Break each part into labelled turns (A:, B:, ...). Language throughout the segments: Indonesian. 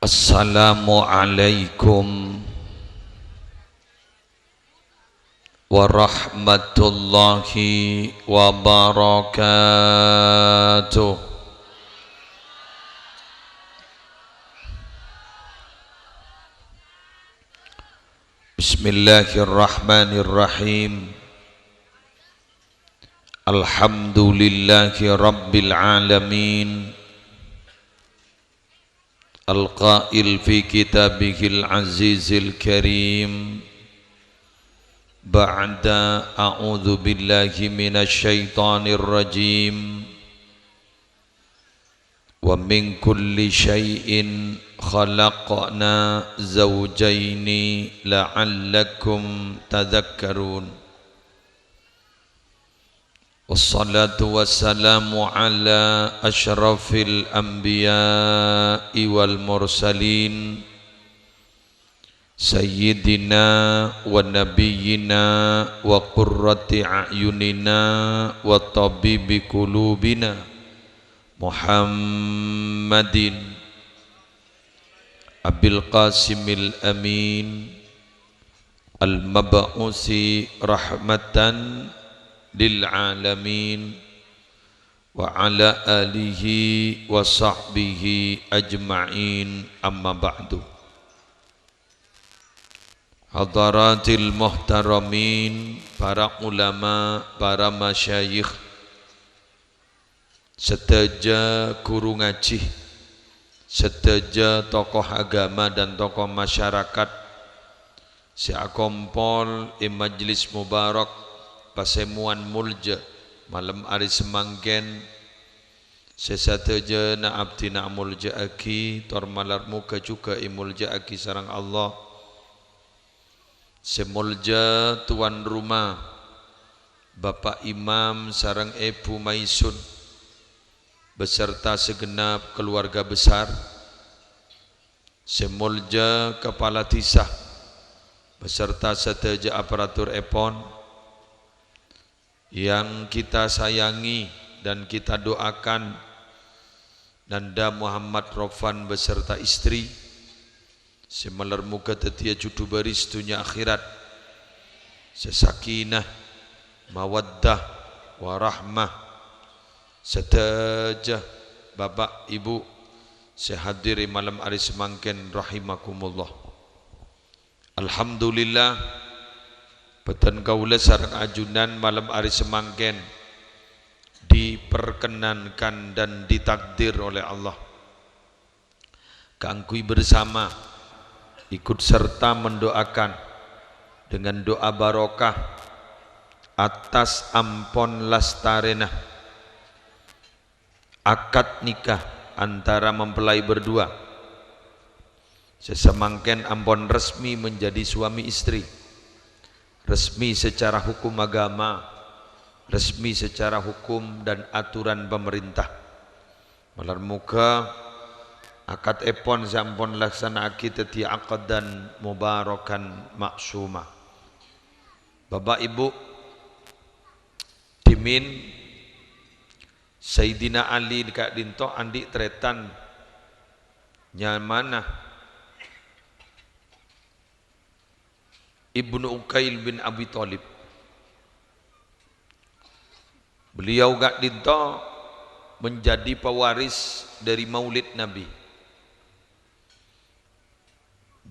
A: Assalamualaikum warahmatullahi wabarakatuh. Bismillahirrahmanirrahim. Alhamdulillahi rabbil alamin. Al-qail fi kitabihil azizil karim. Ba'da a'udzu billahi minasy syaithanir rajim. Wa min kulli syai'in khalaqna zawjaini la'allakum tadhakkarun. Wassalatu wassalamu ala asyrafil anbiya'i wal mursalin sayyidina wa nabiyyina wa qurrati a'yunina wa tabibi qulubina Muhammadin Abil Qasimil Amin al-mab'usi rahmatan lil alamin wa ala alihi wa sahbihi ajma'in, amma ba'du. Hadaratil muhtaramin, para ulama, para masyayikh, seteja guru ngaji, seteja tokoh agama dan tokoh masyarakat, seakompol majlis mubarak pasemuan mulja malam hari semangken, sesateja na abdi na mulja aki tor malar muka juga imulja aki sarang Allah, semulja tuan rumah Bapak Imam sarang Ibu Maisun beserta segenap keluarga besar, semulja kepala tisah beserta seteja aparatur epon yang kita sayangi dan kita doakan, Nanda Muhammad Rofan beserta istri, semalar muka tetia judu baris dunia akhirat, sesakinah mawaddah warahmah, seteja bapak ibu sehadiri malam hari semangken rahimakumullah. Alhamdulillah Beten kaula sareng ajunan malam hari semangken diperkenankan dan ditakdir oleh Allah kangkui bersama ikut serta mendoakan dengan doa barokah atas ampon lastarena akad nikah antara mempelai berdua, sesemangken ampon resmi menjadi suami istri, resmi secara hukum agama, resmi secara hukum dan aturan pemerintah. Malar muka akad epon sampun laksanaake teti akad dan mubarakan maksuma. Bapak Ibu dimin Sayyidina Ali Kak Dinto andi tretan nyamana Ibnu Uqail bin Abi Thalib. Beliau Kak Dinto menjadi pewaris dari Maulid Nabi.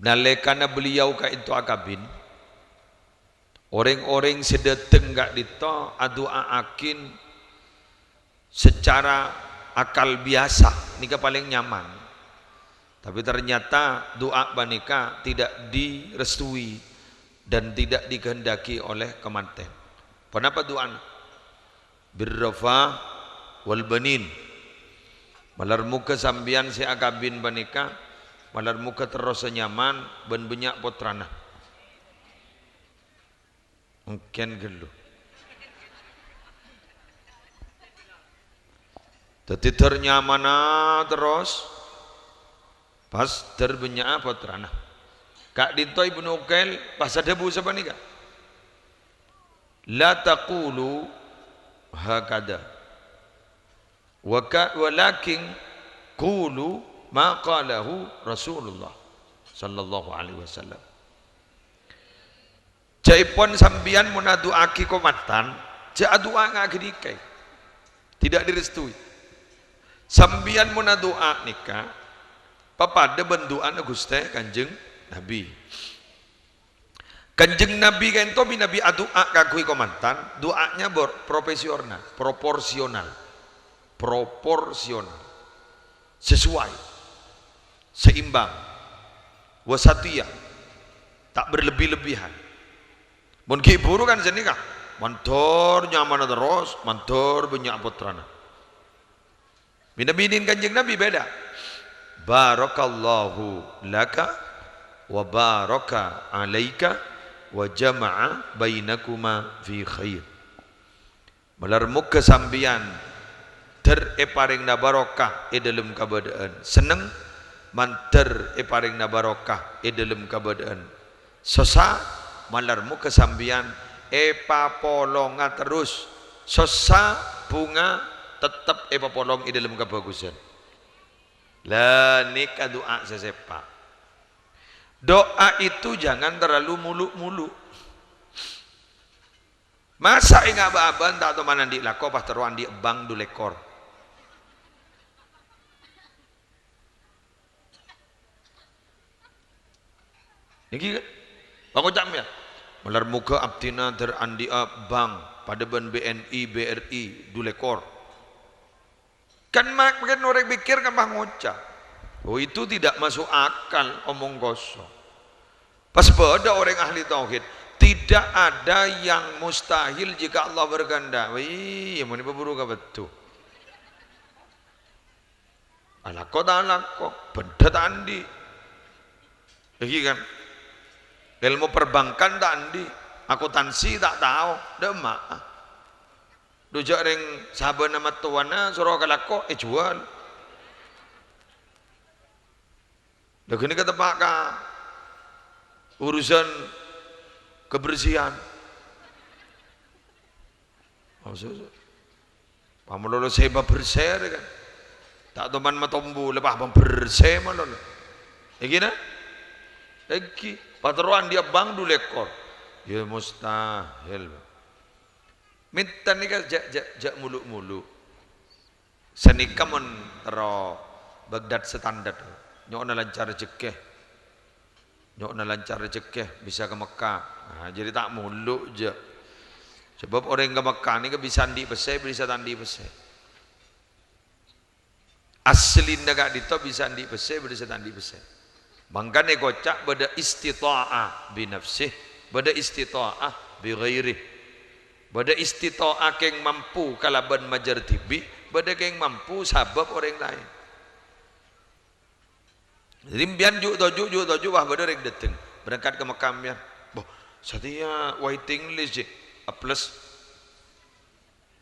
A: Nalekana beliau Kak itu akabin, orang-orang sedeteng Kak Dinto adua akin secara akal biasa, nika paling nyaman. Tapi ternyata doa banika tidak direstui dan tidak dikehendaki oleh kemanten. Kenapa doa? Birrafa wal banin. Malar muka sambian si akabin banika, malar muka terus nyaman ben banyak potrana. Mungkin gelu. Tadi ternyamana terus pas terbanyak potrana. Kak Dinto Ibnu Uqail pas ada bu siapa nih kak? La taqulu hakada walakin qulu ma qalahu Rasulullah sallallahu alaihi wasallam. Jaipun sambian munaduaki komatan, ja doa ngagedikai. Tidak direstui. Sambian munadua nikah papada benduan Gusti Kanjeng Nabi. Kanjeng Nabi kan to binabi adua kagui komantan, doanya proporsional, sesuai, seimbang, wasatiyah, tak berlebih-lebihan. Mun ki buru kan senikah, mantor nyaman terus, mantor banyak putrana. Binabi Kanjeng Nabi beda. Barakallahu laka wa baraka alaika wa jama'a bainakuma fi khair. Melarmuk kesambian paring na barokah dalam kabadaan seneng manter paring na barokah dalam kabadaan sosa malarmu kesambian papolonga terus sosa bunga tetap papolong dalam kebagusan. Lah nikah doa sesepa. Doa itu jangan terlalu muluk-muluk. Masa ingat aban tak tahu mana di lako pas teruan di bang du lekor. Niki kan? Bangun jam ya. Melar muka abtina terandi bang pada ban BNI BRI du lekor. Kan makin orang pikir kan bang ngocak. Oh itu tidak masuk akal omong kosong. Pas pada orang ahli tauhid, tidak ada yang mustahil jika Allah berkehendak. Wih, yang mana berburu ke betul? Alako tak alako, benda tak andi. Lagi kan? Ilmu perbankan tak andi, akuntansi tak tahu, demak. Dujak ring sahabat nama tuana suruh kalako, jual. Dah kini kata Pak urusan kebersihan. Maksudnya, pamalolo seba bersih kan? Tak teman matombu lepas bersih malolo. Egi na? Egi pateruan dia bang du lekor. Ya mustahil. Minta ni kan jak muluk-muluk. Senika mon tero Baghdad standar. Nyok na lancar rezeki bisa ke Mekah. Nah, jadi tak muluk je. Sebab orang ke Mekah ni ke bisa andi besar, bisa tandi besar. Asli negak dito bisa andi besar, bisa tandi besar. Mangkane kocak beda istita'ah bi nafsih, beda istita'ah bi ghairih. Beda istita'ah keng mampu kalaban majar tibi, beda keng mampu sabab orang lain. Rimbian juk toju wah pada rek dateng berangkat ke Mekah ya. Boh, satia waiting list je. A plus.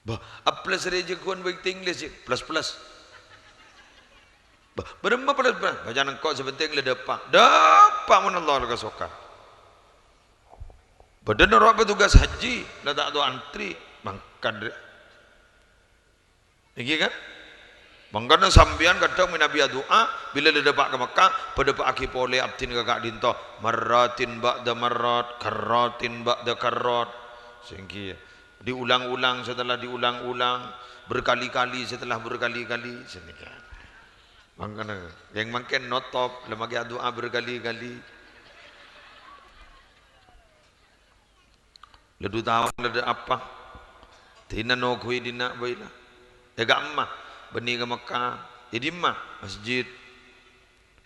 A: Boh, a plus reje kon waiting list je. Plus. Boh, berapa plus? Baca nengkok sebenting le dapat. Dapat mun Allah ka sokan. Badan orang petugas haji, dah tak tahu antri, mangkan. Iki kan? Mangkana sambian kadang minabi doa bila dia dapat ke Mekah pada pak aki pole abtin kakak dinto marratin ba'da marrat karratin ba'da karrat sehingga diulang-ulang setelah diulang-ulang berkali-kali setelah berkali-kali sehingga mangkana yang makin notop lemagi doa berkali-kali ledu tahu ada apa tina no kui dina baila jaga emak benih ke Mekah jadi mah masjid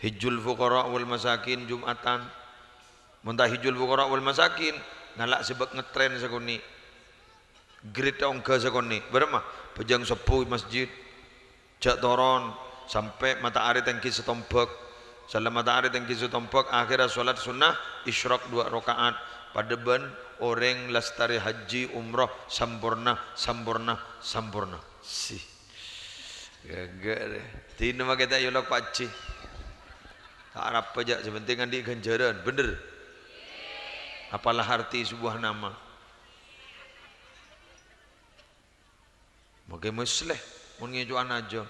A: hijul fuqara wal masakin Jumatan muntah hijul fuqara wal masakin ngalak sebab ngetren sakuni grade ongga sakuni berapa pejang sepuh masjid jak toron sampai matahari tengki setompek salam matahari tengki setompek akhirnya solat sunnah isyraq 2 rakaat pada ben orang lastari haji umrah sempurna sih gagak deh. Tina mah kita yolak pakcik. Tak harap pajak sebenting di ganjaran. Bener. Apalah arti sebuah nama. Mungkin musleh. Mungkin juan aja.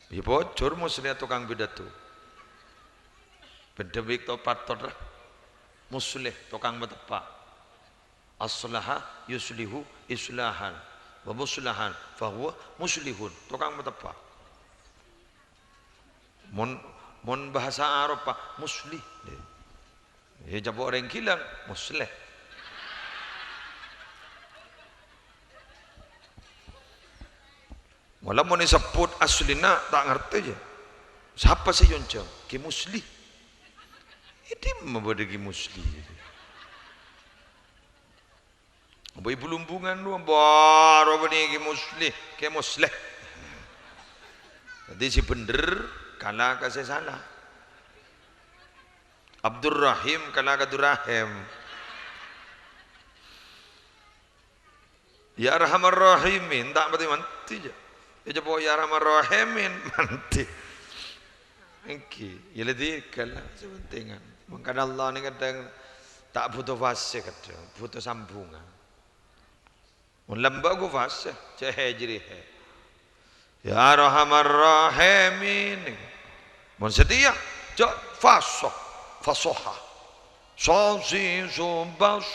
A: Ya bocor muslih tukang pidato. Pendebik to patot muslih tukang betepak. Aslaha yuslihu islahan wa muslahan fahuwa muslihun tukang betepak. Mon bahasa Arab pak muslih. Ya jabo orang kilang muslih. Walau mau disebut aslina tak ngerti je. Siapa sih yoncang? Ki muslih. Ini memberi muslih. Apa ibu lumbungan lu baru bani ki muslih, ki muslih. Jadi si bener kalah kasih salah. Abdurrahim kalah kadurrahim. Ya Arhamar Rahimin tak berarti manti je. Ya coba ya Arhamar Rahimin manti. Engki, ya lebih kalah sepentingan. Makanya Allah ni kadang tak butuh fase kadang, butuh sambungan. Mun lamba go fase, cehejri he. Ya Arhamar Rahimin. Mun setia, cok fasoh, fasoha. Sozi zubas.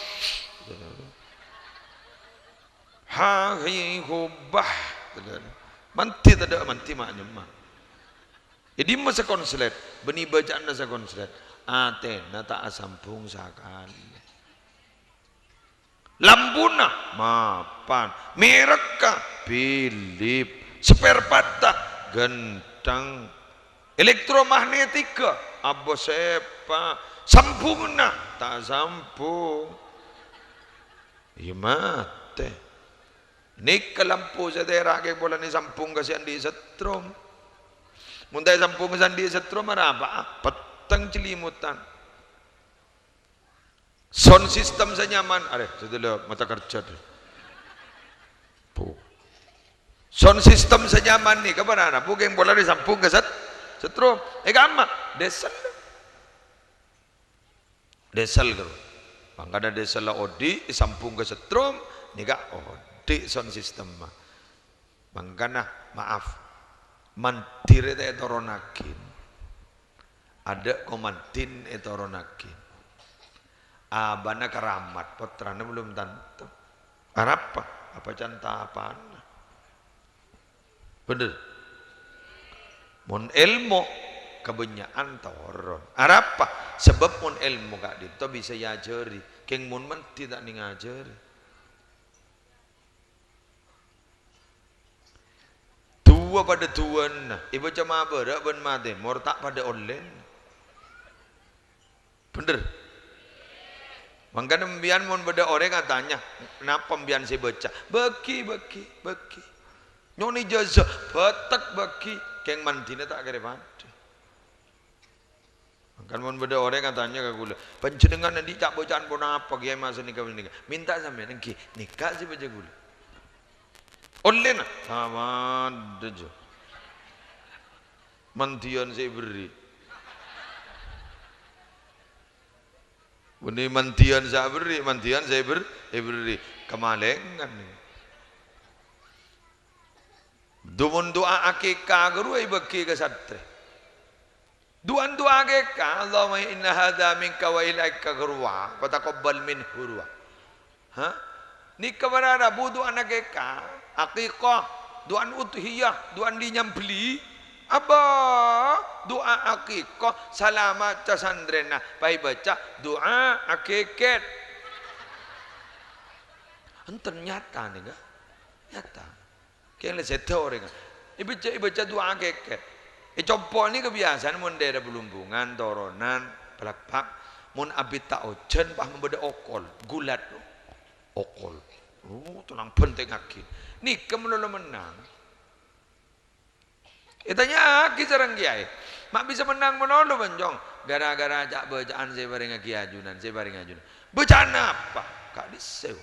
A: Hahi hubah. Manti tak ada manti maknya mah. Jadi masa konslet, beni bacaan masa konslet. Atena tak asampung sakali. Lambuna mapan, mereka Philip, spare pata gentang, elektromagnetika abo sepa, sambungna tak sambung. Imate. Nik lampu sa daerah kay bola ni sampung kasi andi setrum. Munday sampung kasi andi setrum marapa petang celimutan. Sound system sa nyaman, are sudah mata kerja tu. Sound system sa nyaman ni kabarana bukeng bola ni sampung kasi setrum. Kama desal. Desal ko. Pangkada desal la odi sampung kasi setrum ni ka di sound system mah. Mangkana maaf mantir itu toronakin. Ada komantin itu toronakin. Abana keramat putrana belum tentu. Apa? Apa canta apa? Bener. Mun ilmu kebanyakan toron. Apa? Sebab mun ilmu kak dito bisa yajari. Keng mun menti tak ni ngajari. Tua pada tuan, ibu cuma berak ben mati, mortak pada online. Bener. Makanya pembian mon pada orang katanya, kenapa pembian saya baca? Baki. Nyoni jaza, batak baki, keng mantina tak kira mati. Makanya mon pada orang katanya ke gula, pencendengan nanti tak bacaan pun apa, kiai masa nikah minta sampai nengki nikah sih baca gula. Online sama dejo. Mantian saya beri. Buni mantian saya beri, beri. Kemalengan ni. Dumun doa akikah guru ibaki ke satre. Duan doa akikah Allahumma inna hadza minka wa ilaika gurwa wa taqabbal min hurwa. Ha? Ni kabarana budu anak akikah. Aqiqah, doan uthiyah, doan dinyambeli. Apa? Doa aqiqah, salamat casandrena. Pai baca doa aqiqat. Ternyata nih kan? Nyata. Kayaknya saya orang. Ibaca doa aqiqat. Coba ni kebiasaan mun daerah belumbungan, toronan, pelak-pak. Mun abit tak ojen, pah membeda okol, gulat. Okol. Tenang penting akhir. Ni kemudian menang. Itanya aki sarang kiai. Mak bisa menang menolong benjong. Gara-gara ajak bacaan saya bareng kiajunan, saya bareng ajunan. Bacaan apa? Kak disew.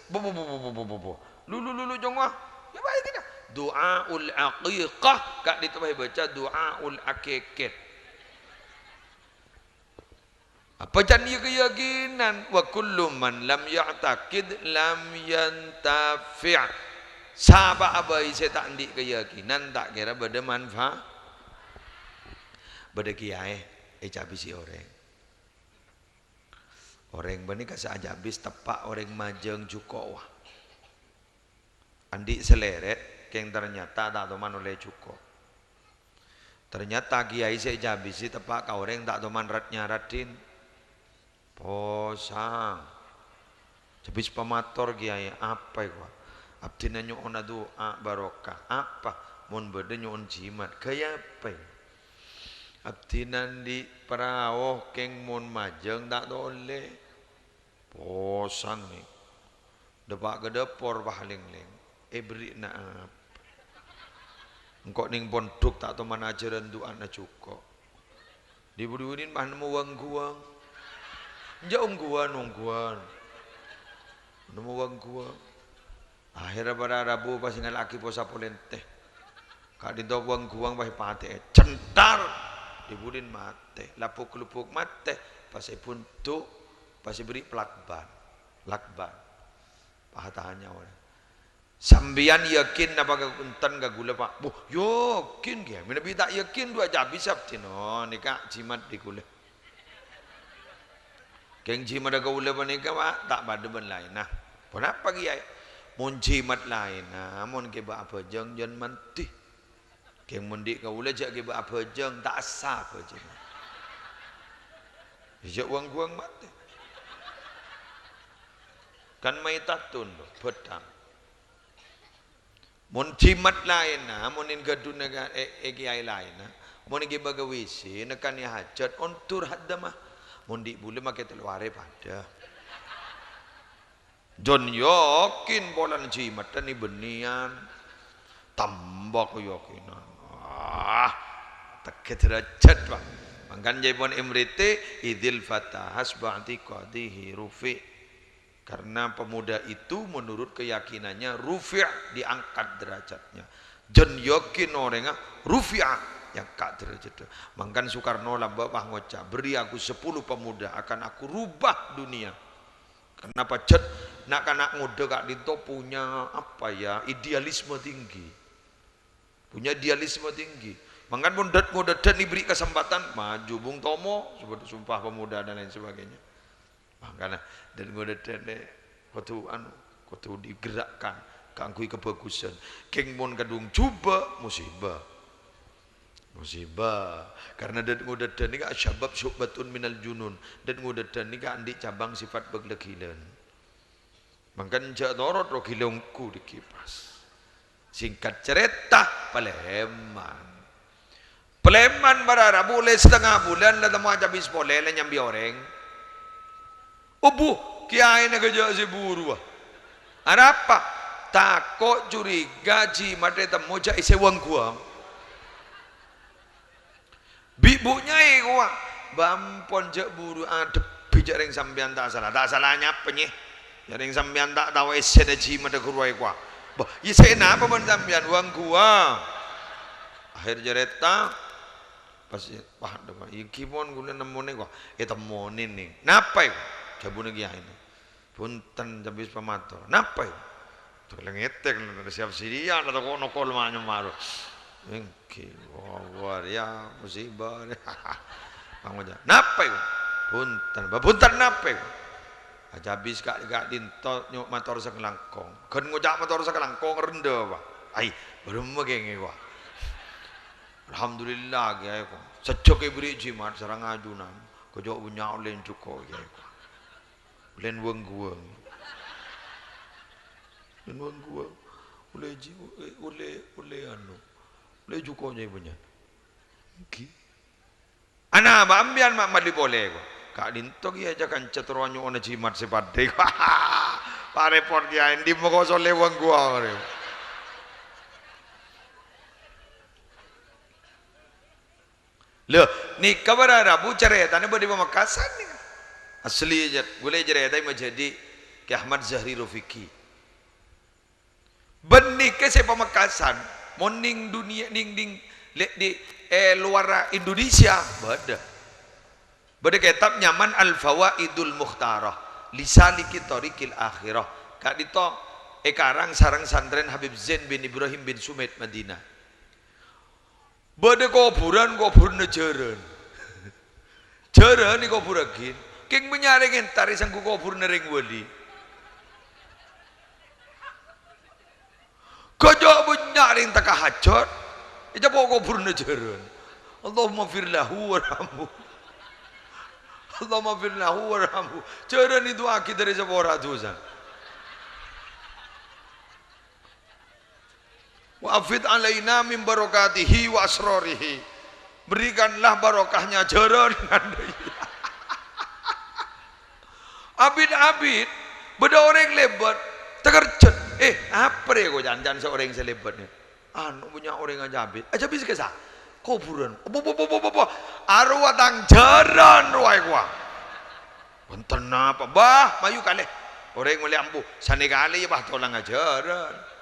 A: Lulu jongwah. Ya baik tidak. Doaul aqiqah. Kak ditambah baca doaul aqiqat. Apa janji keyakinan? Wa kullu man lam ya'taqid lam yantafi'. Sahabat abai saya tak ndik keyakinan tak kira pada manfaat. Bade kiai jabisi orang. Orang bani kasa ajabis tepak orang majeng cuko wah. Andi seleret keng ternyata tak toman oleh cuko. Ternyata kiai saya jabisi tepak ka orang tak toman ratnya ratin. Posang. Habis pemator kiai apa itu? Abdina nyuon doa barokah. Apa? Mun bade nyuon jimat. Kaya apa? Abdina di perawoh keng mun majeng tak boleh. Posang nih. Depak ke depor paling-ling. Beri naap. Engkau ning pondok tak tahu mana ajaran doa na cukup. Dibuduin mah nemu wangguang. Jauh ungguan. Nemu wangguang. Akhirnya pada Rabu pas ngalaki posa polente. Kak dinto wangguang pas pate. Centar. Dibuduin mate. Lapuk-lupuk mate. Pas puntuk. Pasti beri lakban, pahatahannya orang. Sambian yakin apa kekuntan gak gula pak? Boh, yakin dia. Menabi tak yakin dua jabis abtino nikah jimat di gula. Keng jimat ada gula panika pak tak pada ben lain. Nah, kenapa kiai? Mun jimat lain, nah, mun keba apa jeng jan mati. Keng mundi gula jak keba apa jeng tak asa apa jeng. Jak uang mati. Kan maitatun pedang. Mun jimat lain na, mun in gadun naga kiai lain na, mun gi bagawisi nekan ya hajat ontur hadda mah. Mun di bule make teluare pada. Jon yakin bolan jimat ni benian tambah keyakinan. Tak derajat Pak. Mangkan jaipun imrite idil fatahas ba'ti qadihi rufi. Karena pemuda itu menurut keyakinannya rufi' diangkat derajatnya. Jen yakin orangnya rufi' yang kat derajatnya. Mangkan Soekarno lah bapak ngocap, beri aku 10 pemuda akan aku rubah dunia. Kenapa cet nak anak muda kak Dito punya apa ya idealisme tinggi. Punya idealisme tinggi. Mangkan muda diberi kesempatan maju Bung Tomo seperti Sumpah Pemuda dan lain sebagainya. Makanya dan ngodetan kutu digerakkan kangkui kebagusan. Keng mon kadung coba musibah. Karena dan ngodetan ni syabab syubatun minal junun dan ngodetan ni andi cabang sifat beglegilan. Mangkan jak dorot rogilongku dikipas. Singkat cerita Peleman barara boleh setengah bulan dah temu habis boleh lah nyambi orang. Kiai nak kerja si buru. Ada apa? Takut curiga jimat temu jak isi wang gua. Bibunya gua. Bampon jak buru ada bijak ring sambian tak salahnya penyih. Yang sambian tak tahu isi ada jimat kuruai gua. Bah, isi apa pun sambian wang gua. Akhir cerita pasti depan. Ikimon gula nemone gua. Temonin nih. Napa itu? Jabune kiai ini. Punten habis pematur. Napa itu? Tuh lengetek siap sidia atau kok nokol manyo maru. Engki war ya musibah. Bang aja. Napa itu? Punten napa itu? Aja habis kak dinto nyok motor sakelangkong. Kan ngojak motor sakelangkong rendah Pak. Ai, belum megenge gua. Alhamdulillah kiai ko. Sejak beri jimat sareng ajunan. Kojok punya oleh cukup kiai ko. Len wang gua oleh anu oleh jukonya ibunya anak ambian mak mali boleh kak dintok ya aja kan cetronyo ona jimat sepade pak report dia di mau soleh wang gua loh ni kabar Rabu cerita ni bodi Pamekasan ni asli aja, boleh cerita menjadi ke Ahmad Zahri Rofiki. Benih ke saya Pamekasan, moning dunia ning di luar Indonesia, beda kitab nyaman Al-Fawaidul Mukhtarah, lisaliki tariqil akhirah. Kak dito karang sarang santren Habib Zain bin Ibrahim bin Sumaid Madinah. Bade kuburan jeren. Jeren ni kuburakin. King menyaring entari sang kubur nering wali. Kajak menyaring takah hajat. Ija bawa kubur jeren. Allahumma firlahu warhamhu. Allahumma firlahu warhamhu. Jeren itu akid dari sebuah ratusan. Wa'afid alaina min barokatihi wa asrarihi. Berikanlah barokahnya jaran. Abid-abid beda orang lebat tekercet. Apa ya kau jangan seorang yang selebatnya. Anu punya orang aja abid. Aja bisa kesah. Kuburan. Arwah tang jaran ruai gua. Wonten apa? Bah, mayu kali. Orang mulai ambu. Sane kali ya bah tolong ajaran.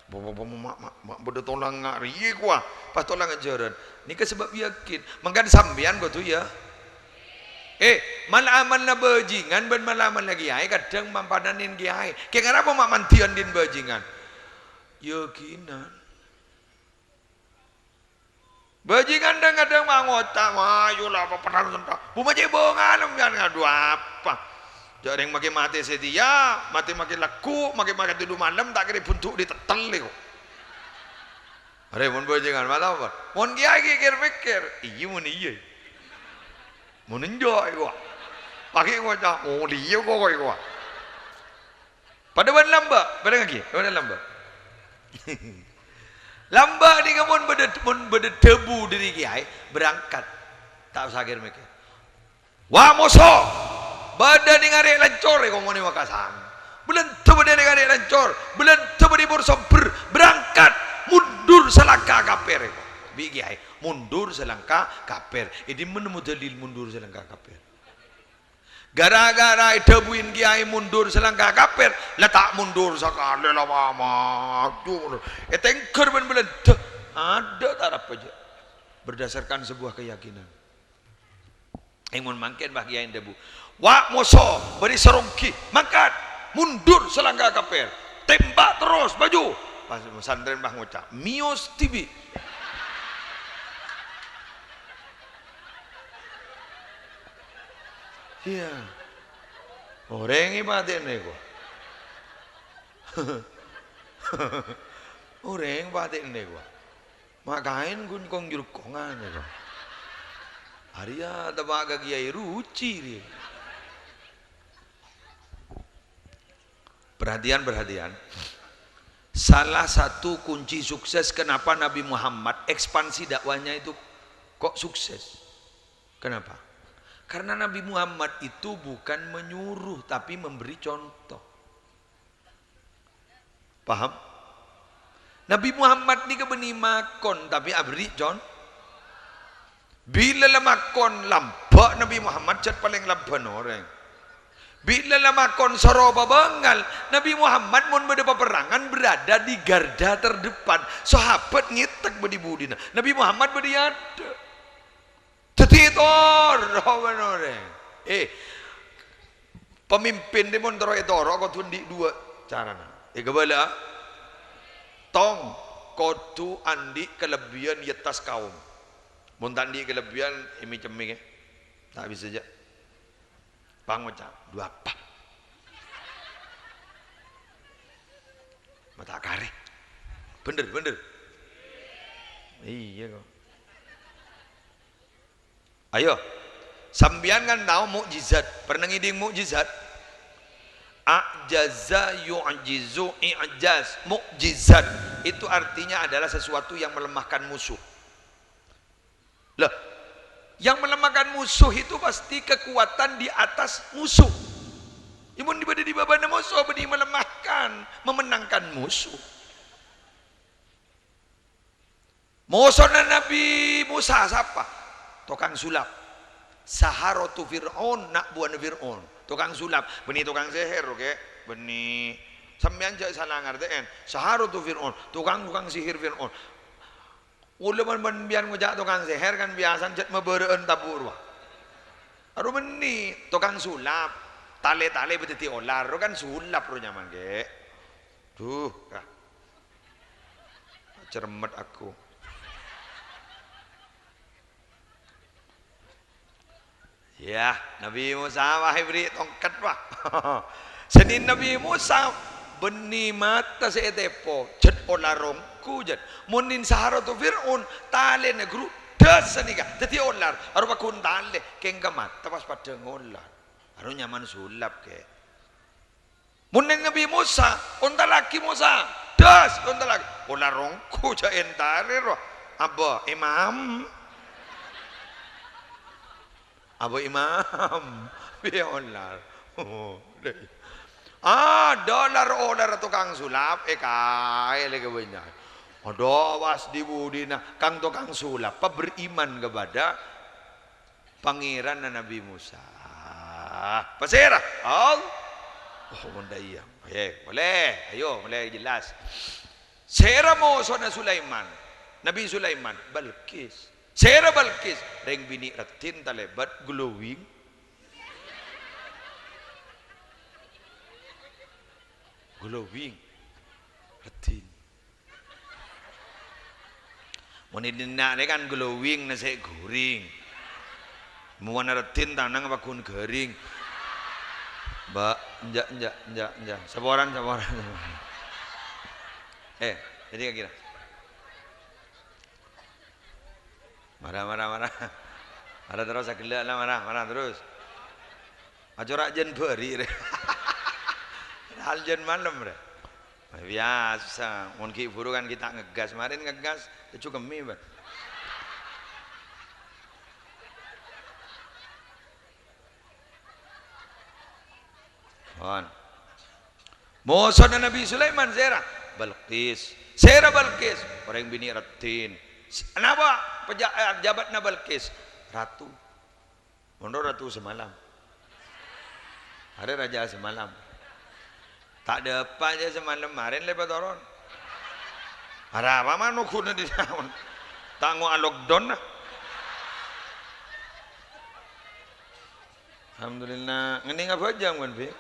A: Bodoh tolong ngari gua pas tolong ajaran ni ke sebab yakin mangkan sambian gua tu ya malaman na bajingan ben malaman lagi ai kadang mampadanin kiai ke ngapa mak mantian din bajingan yakinan bajingan kadang mangotak ayolah apa pernah sentak bumaje bongan jangan ngadu apa jarang makin mati setia, mati laku, makin tidur malam tak kira buntuk ditetel kok. Are mun bajingan malah apa? Mun kiai pikir, iya mun iya. Mun enjoy gua. Pakai gua cak, oh dia gua. Pada wan lamba, pada lagi, wana lamba. Lamba ni kamun beda debu dari kiai berangkat. Tak usah kira mikir. Wah musuh. Badan yang ada lancor ya ngomongin Makassar. Bulan tu badan yang ada lancor. Bulan tu beribur somper berangkat mundur selangkah kaper. Bigai mundur selangkah kaper. Ini menemu dalil mundur selangkah kaper. Gara-gara debuin kiai mundur selangkah kaper, letak mundur sekali lah mama. Tengker bulan ada tarap aja. Berdasarkan sebuah keyakinan. Imun mangken bagi yang debu. Wak moso beri serongki mangkat mundur selangkah kaper tembak terus baju pas santren bah ngucap mios tibi iya orang ibadah ni gua orang ibadah ni gua makain gun kong juruk kongan ni gua Arya tabaga kiai ruci dia. Perhatian. Salah satu kunci sukses kenapa Nabi Muhammad ekspansi dakwanya itu kok sukses. Kenapa? Karena Nabi Muhammad itu bukan menyuruh tapi memberi contoh. Paham? Nabi Muhammad ni kebeni makon tapi abri John. Bila lamakon lampak Nabi Muhammad cat paling lampan orang. Bila lamakon soroba bangal Nabi Muhammad mun beda peperangan berada di garda terdepan. Sahabat ngitek bedi budina. Nabi Muhammad bedi ada. Tetitor orang. Pemimpin di mon toro kau tundi dua carana. Kebala tong kotu andi kelebihan yetas kaum. Mun tandi kelebihan imi ceming tak bisa aja. Bangun cak dua apa? Mata kare. Bener. Iya kok. Ayo. Sambian kan tahu mukjizat. Pernah ngiding mukjizat? A'jaza yu'jizu i'jaz. Mukjizat itu artinya adalah sesuatu yang melemahkan musuh. Lah, yang melemahkan musuh itu pasti kekuatan di atas musuh. Imun dibada di babana musuh bedi melemahkan, memenangkan musuh. Musuhna Nabi Musa siapa? Tukang sulap. Saharatu Fir'aun nak buan Fir'aun. Tukang sulap, beni tukang sihir oke, beni sampean jak salah ngartiin. Saharatu Fir'aun, tukang sihir Fir'aun. Ulaman biar ngejak tukang seher kan biasa jet mebereun tabur wah. Aru meni tukang sulap, tale betiti olar kan sulap ro nyaman ge. Duh, kah. Cermet aku. Ya, Nabi Musa wahai beri tongkat wah. Senin Nabi Musa beni mata se etepo jet olarong kujet munin sahara tu Fir'un tale negru das nika dadi olar aru pakun tale kengga mata pas pada ngolar aru nyaman sulap ke munin Nabi Musa onta laki Musa das onta laki olarong kuja entare ro aba imam biar olar dolar tukang sulap kaya lagi banyak. Awas di budina kang tukang sulap beriman kepada pangeran Nabi Musa. Pasirah. Bunda iya. Boleh. Ayo mulai jelas. Sera mo na Sulaiman. Nabi Sulaiman Balkis. Sera Balkis reng bini ratin talebat glowing. Glowing retin monidina ne kan glowing na se guring muana retin tanang bakun garing mbak enjak saboran jadi kira marah terus agak lah marah terus ajorak jen beri haljan malam dah. Biasa, mungkin buru kan kita ngegas, kemarin ngegas, itu kemi ber. Musa Nabi Sulaiman Sera Balqis, orang bini ratin. Kenapa pejabat Balqis? Ratu. Menurut ratu semalam. Ada raja semalam. Tak ada apa aja semalam kemarin lepas turun. Ada apa mana kuna di tahun? Tangguh lockdown lah. Alhamdulillah. Ngening apa jam kan bi?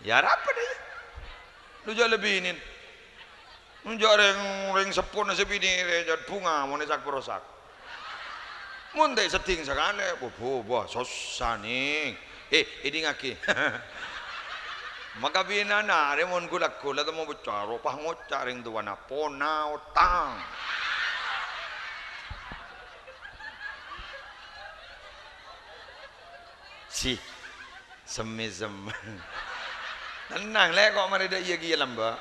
A: Ya apa deh? Lu jauh lebih ini. Lu jauh ring sepuluh nasi bini jauh bunga mau nesak perosak. Muntai setting sekali. Boh susah nih. Ini ngaki. Maka binana remon kulak tu mau bicara pahngocak ring tuana pona utang. Si semizem. Tenang leh kok mereka iya gila lamba.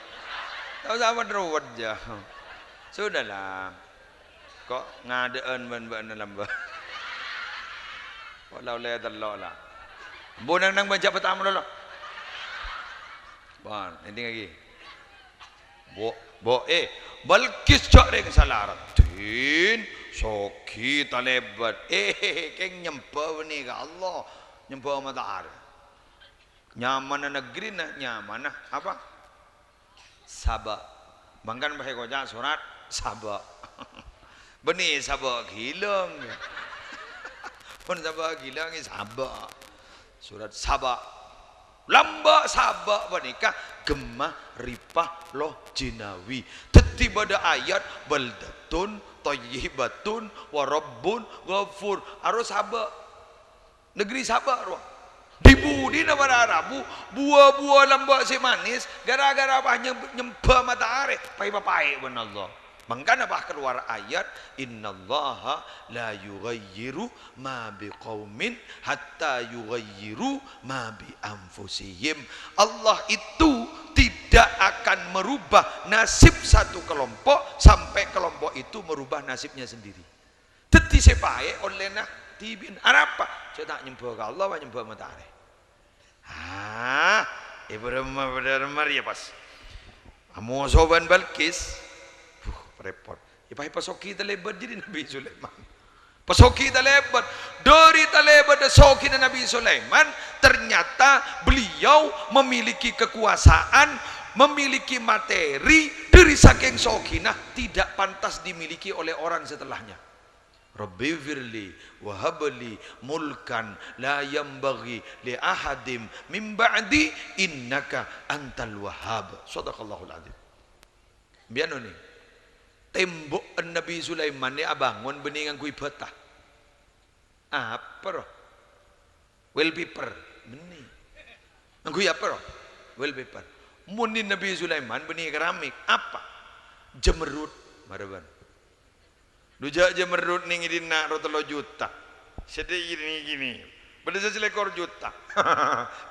A: Tahu sama teruat je. Sudahlah. Kok ngadaan ban lamba. Kok lau leh telok lah. Bonang nang baca pertama dulu. Ban, ini lagi. Balkis cak reng salarat. Tin, soki talebat. Keng nyempa ni ka Allah. Nyempa matahari. Nyaman negeri na nyaman apa? Sabak. Bangkan bahaya koja surat sabak. Benih sabak hilang. Pun sabak hilang ni sabak. Surat Sabak lamba Sabak menikah gemah ripah loh jinawi teti pada ayat baldatun thayyibatun warabbun ghafur harus Sabak negeri Sabak roh dibudi nama Arabu buah-buah lamba si manis gara-gara apa nyembah matahari pai-pai benar Allah. Mangkana bah keluar ayat innallaha la yughayyiru ma biqaumin hatta yughayyiru ma bi anfusihim. Allah itu tidak akan merubah nasib satu kelompok sampai kelompok itu merubah nasibnya sendiri. Teti sepae oleh nah tibin apa? Saya tak nyembah ke Allah, nyembah matahari. Ibrahim ya pas. Amu soban Balkis repot. Ipai pasoki telebat jadi Nabi Sulaiman. Pasoki telebat dari telebat pasoki Nabi Sulaiman ternyata beliau memiliki kekuasaan, memiliki materi dari saking sokinah tidak pantas dimiliki oleh orang setelahnya. Rabbi firli wa habli mulkan la yambaghi li ahadim min ba'di innaka antal wahhab. Shadaqallahul azim. Biano ni tembok Nabi Sulaiman ni abangun beningan kui betah. Apa roh? Wallpaper. Benih. Angku ya apa roh? Wallpaper. Munin Nabi Sulaiman benih keramik. Apa? Jemerut. Maraban. Dujak jemerut ning dina rotolo juta. Sedih gini. Beda selekor juta.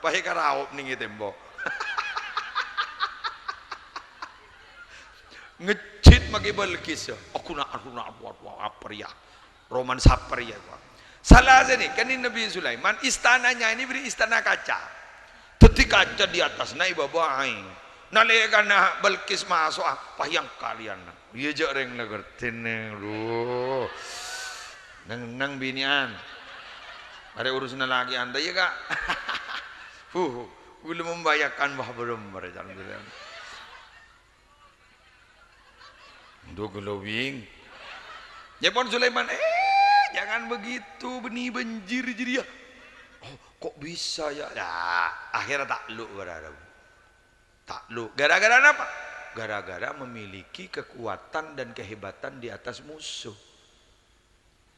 A: Pahe karaup ning tembok. Ngecit magi Balkis. Aku nak apa ya? Roman saper ya. Salah sini kan ini Nabi Sulaiman istananya ini beri istana kaca. Teti kaca di atas naik bawa aing. Nalekana Balkis masuk apa yang kalian? Iya jak reng lagertin lu. Nang binian. Ada urusan lagi anda ya kak? Belum membayarkan bah belum mereka bilang. Untuk glowing. Jepon Sulaiman, jangan begitu, benih banjir jadi ya. Oh, kok bisa ya? Nah, akhirnya takluk gara-gara. Takluk. Gara-gara apa? Gara-gara memiliki kekuatan dan kehebatan di atas musuh.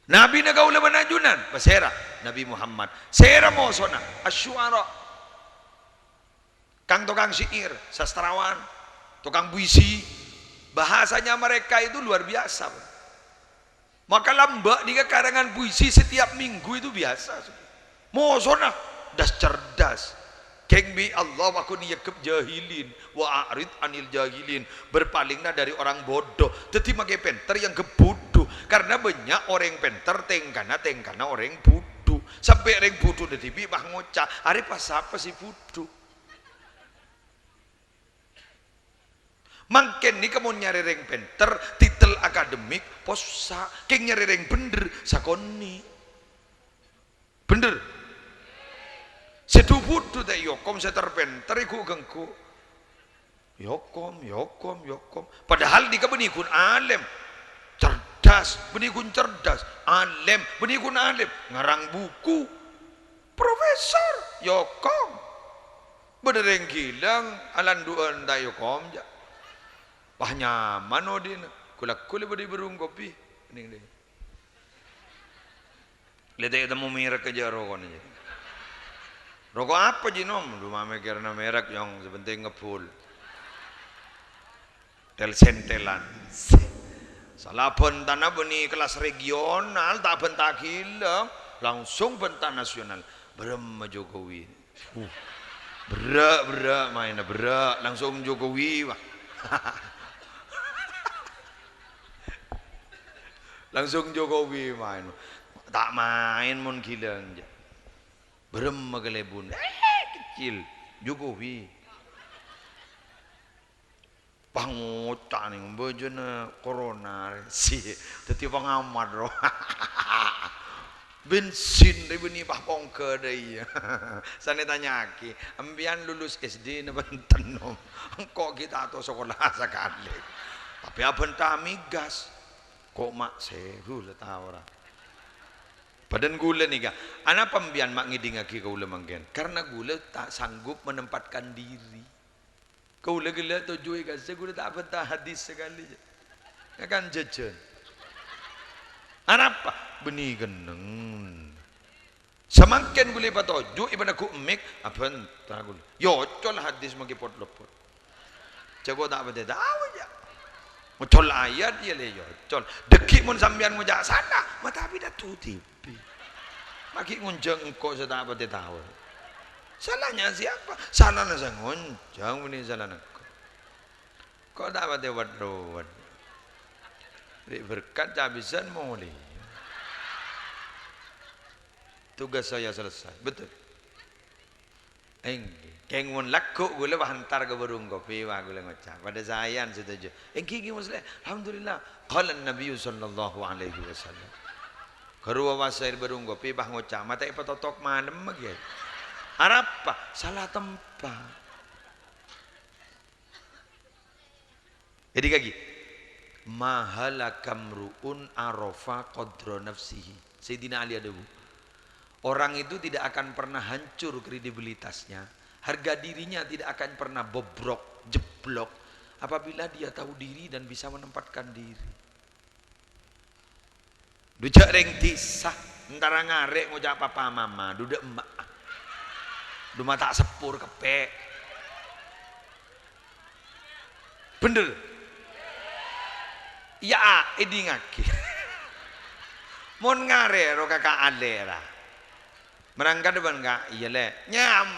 A: Nabi na kaula manajunan, pasera Nabi Muhammad. Sera mo sona, asyuara. Kang tukang syair, sastrawan, tukang puisi. Bahasanya mereka itu luar biasa. Maka lambak di karangan puisi setiap minggu itu biasa. Mosona das cerdas. Keng bi Allah aku niyakep jahilin wa a'rid anil jahilin. Berpalinglah dari orang bodoh. Teti make penter yang kebodoh. Karena banyak orang penter tengkana orang bodoh. Sampai orang bodoh di TV bah ngocah. Are pas apa sih bodoh? Mangken ni kamu nyari reng penter titel akademik posa keng nyari reng bener sakoni bener sedubut tu tak yokom seterpenter iku gengku yokom padahal di benikun alim cerdas benikun cerdas alim benikun alim ngarang buku profesor yokom bener yang gilang alanduan da yokom ja. Wah nyaman oh din kulak beri berung kopi ning deh lihat ketemu merek aja rokok aja rokok apa jinom rumah karena merek yang sepenting ngepul sentelan salah bentana beni kelas regional tak bentak gila langsung bentak nasional berem Jokowi berak mainnya berak langsung Jokowi wah langsung Jokowi main tak main mon gilang berem magelebun kecil Jokowi pangota nih bojona corona si teti pengamat roh bensin dari beni pah pongke deh sana tanya ki ambian lulus SD na Banten nom kok kita atau sekolah sekali tapi abentah migas kok mak seru lah tahu orang badan gula nih kak anak pembian mak ngiding lagi kau manggen karena gula tak sanggup menempatkan diri kau gula tujuh kasih gula tak betah hadis sekali ya kan jajan anak apa benih geneng semakin gula patoju ibadah ku emik apa entah gula yo col hadis magi pot lepot jago tak betah tahu ya Ngocol ayat dia le col dekik mun sambian ngujak sana mata tapi dah tu tipi maki ngunjang engkau sedang apa dia tahu salahnya siapa salahnya saya ngunjang ini salah engkau kau tak apa dia wadro berkat habisan boleh tugas saya selesai betul keng mun lakku gula hantar ke burung kopi wah gula ngocah pada zayan setuju engki muslim alhamdulillah qala an-nabiy sallallahu alaihi wasallam karua wasair burung kopi bah ngocah mata ipatotok manem magi arapa salah tempat jadi kaki mahalakamruun arafa qadra nafsihi Sayyidina Ali ada orang itu tidak akan pernah hancur kredibilitasnya harga dirinya tidak akan pernah bobrok jeblok apabila dia tahu diri dan bisa menempatkan diri dujak reng disah Entara ngarek ngucap papa mama, duduk emak. Duma tak sepur kepek. Bener. Ya, ini ngaki. Mon ngare ro kakak alera. Merangkat depan enggak? Iya le. Nyam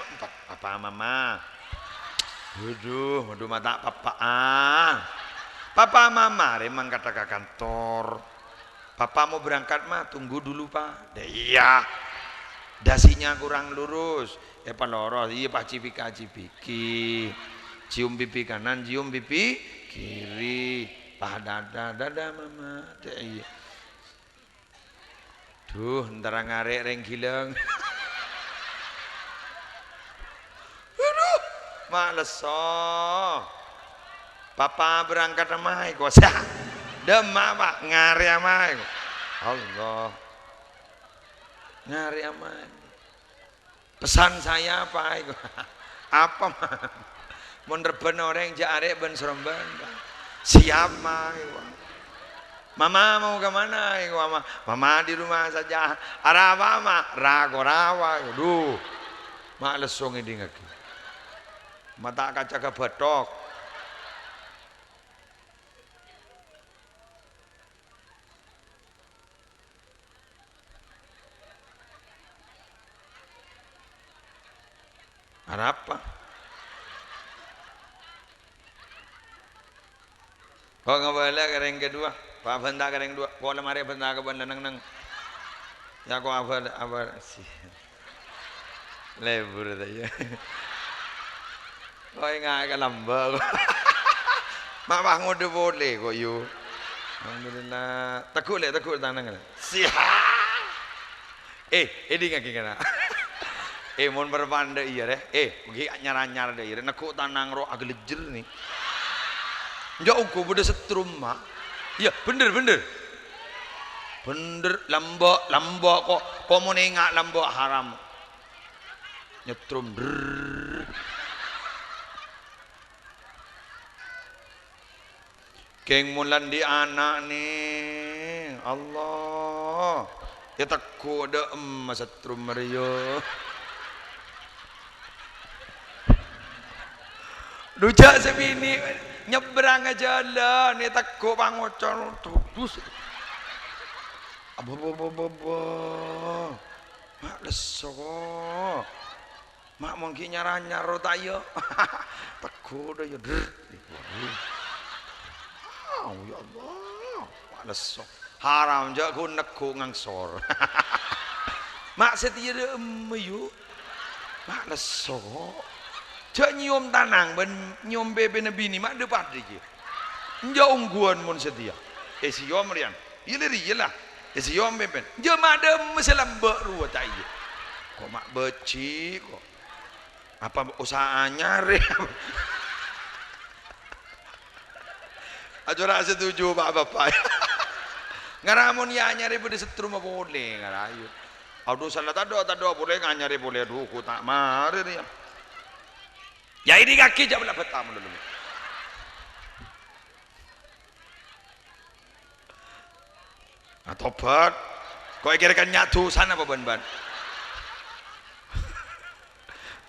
A: papa mama. Aduh, mata papaan. Papa mama remang kata ke kantor. Papa mau berangkat mah tunggu dulu pak. Iya. Dasinya kurang lurus. Pak loro. Iya pak cipiki. Cium pipi kanan, cium pipi kiri. Pak dada mama. Iya. Duh, ntar ngarek reng gileng. Aduh, males Papa berangkat sama kok sah. Demak pak ngare sama Allah. Ngare sama. Pesan saya apa itu? Apa mah? Mun reben orang jare ben Seremban. Siap mah. Mama mau kemana? Mama di rumah saja. Arah mama rawa. Aduh, males song ini ngaki. Mata kaca kebetok. Arah apa? Kok nggak boleh kering kedua? Pak benda kering dua. Kok lemari benda ke benda nang. Ya kok apa sih? Lebur aja. Kok nggak ke lambak? Mak bangun deh boleh kok you. Alhamdulillah. Takut tangan. Siap. Ini nggak kena. Mon berpanda iya deh. Pergi nyar deh. Iya. Nakut tanang roh agak lejer nih. Jauh kok udah setrum mak. Iya bener. Lambak kok. Kok mau nengak lambak haram. Nyetrum. Keng mulan di anak nih. Allah. Ya takut ada emas setrum Mario. Dujak sebini nyebrang aja jalan ni takut pangocon terus. Aba. Mak leso. Mak mungkin nyar tayo. Takut dah ya. Ya Allah. Mak leso. Haram je aku nekku ngangsor. Mak setia de emayu. Mak leso. Cak nyium tanang ben nyium bebe nabi ni mak depan dia. Nja ungguan mun setia. Siom rian. Iyalah. Siom beben. Je mak de meselam beru tak iya. Kok mak beci kok. Apa usahanya re? Ajora setuju pak bapak. Ngaramun ya nyari pada setrum apa boleh ngarayu. Aduh salah tado boleh nganyari boleh duku tak mari dia. Ya ini kaki jauh lah betam dulu. Tobat. Kau kira-kira nyatu sana apa ban?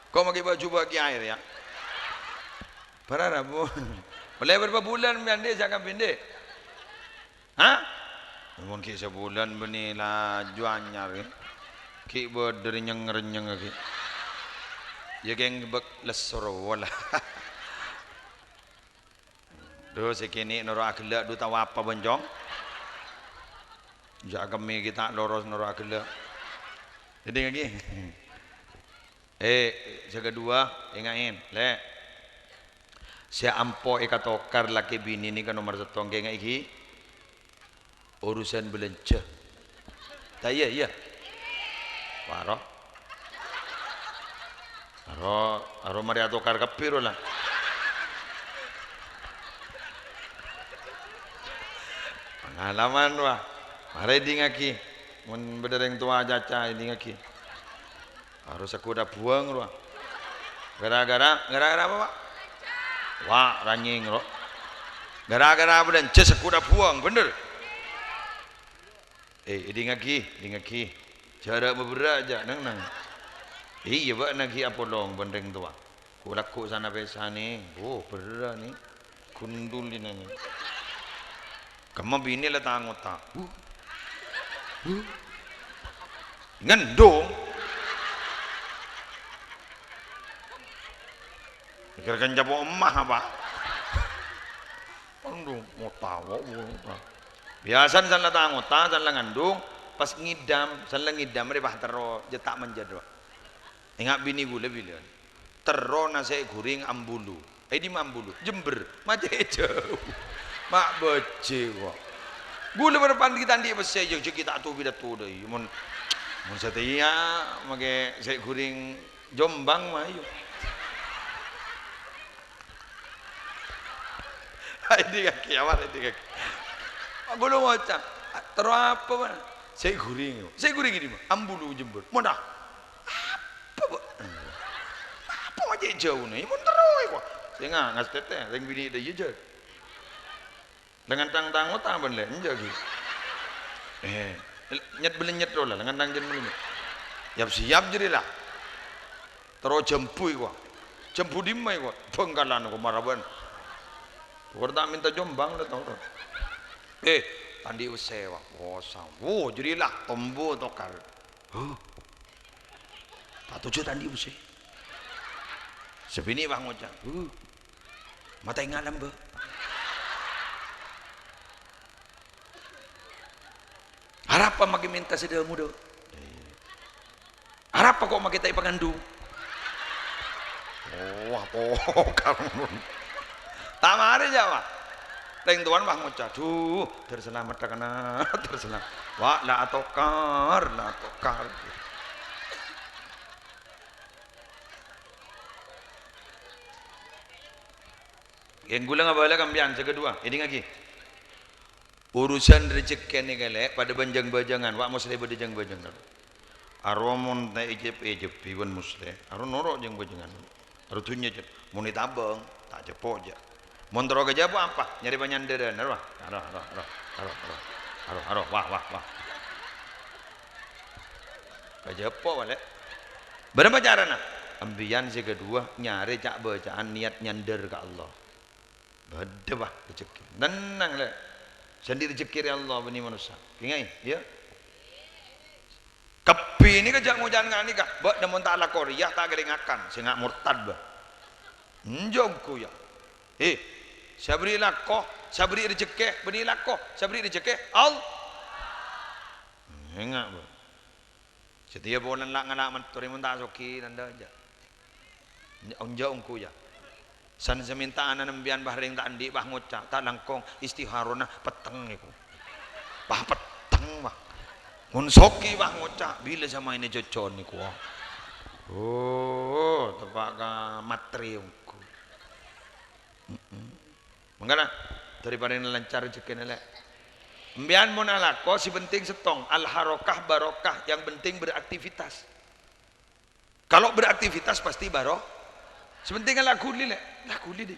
A: Kau pakai baju bagi air ya? Berapa bu? Boleh berapa bulan bende jangan bende? Hah? Mungkin sebulan benilah juanya ya. Ki berdiri renyeng lagi. Ya geng bek lesor wala. Do sekini noro akhlak do tahu apa bonjong. Jak kami kita loros noro akhlak. Jadi lagi. Jaga dua ingatin, le. Saya ampo tokar laki bini ni kan nomor satu ngeng iki. Urusan belanja. Tak iya. Aro mari atokar kepiro lah. Pengalaman wah. Mari dingaki. Mun bedereng tua jaca dingaki. Harus aku dah buang wah. Gara-gara apa pak? Wah ranying roh. Gara-gara belanja aku dah buang bener. Dingaki. Cara beberak aja nang nang. Iya pak nagi apa dong benteng tua. Kulaku sana pesa nih. Oh berat nih. Kundulin ini. Kamu bini lah tangut tak. Ngendong. Pikirkan jabo emah apa? Ngendong mau tahu. Biasa sana tangut tak, sana ngandung. Pas ngidam, sana ngidam mereka tero jetak menjadwa. Ingat bini gue lebih lihat. Tero nasi goreng ambulu. Di Mambulu, Jember, macam jauh. Mak bece kok. Gue lebar pandi tandi besar jauh kita tu bidat tu dah. Mun setia, makai nasi goreng Jombang mah yuk. Ini kaki awal ini kaki. Aku lu macam tero apa mana? Nasi goreng ini mah ambulu Jember. Mana? Apa macam jauh ni? Mun terus kok. Saya ngas teteh, yang bini dah je. Dengan tang utang ben le, enjagi. Nyet belenyet dola, dengan tang jen belenyet. Siap jadi lah. Terus jempui gua. Jempu di mai gua. Bengkalan gua maraban. Gua tak minta Jombang dah tahu. Tandi usewa. Kosong. Jadi lah tombo tokar. Patuju tandi usai. Sebini bang ngocak. Mata ngalam be. Harap apa makin minta sedang muda. Harap apa kok makin tak pengandung. Apa kamu? Tak mari jawab. Teng tuan bang ngocak. Terselamat kena terselamat. Wah la atokar. Yang gula ngabala kambian sekedua. Ini lagi. Urusan rezeki ni galak pada banjang-banjangan. Wak muslim berjang-banjangan. Aromon ta ejep piwan muslim. Aron norok jang banjangan. Aron tunya je. Muni tabang tak jepok je. Montro ke japo apa? Nyari panyandaran. Aroh. Wah. Ke jepok balik. Berapa cara nak? Ambian sekedua nyari cak bacaan niat nyander ke Allah. Bada bah rezeki. Tenang lah. Sendiri rezeki Allah bani manusia. Ingat ya? Kepi ni kejak ngujan ngani kah? Bak namun tak ala Korea tak geringakan. Sehingga murtad bah. Njogku ya. Sabri lakoh, sabri rezeki, bani lakoh, sabri rezeki. Allah. Ingat bah. Setiap bulan nak nganak menteri mun tak soki nanda aja. Njogku ya. San semintaan nembian bahring tak andi bah ngocak tak langkong istiharona peteng iku. Bah peteng bah. Mun soki bah ngocak bila sama ini jocon niku. Tepak ka matriungku. Mangkana daripada lancar rezeki lek. Mbian mun alako si penting setong al harokah barokah yang penting beraktivitas. Kalau beraktivitas pasti barokah. Sepenting lagu li lek. Lagu li deh.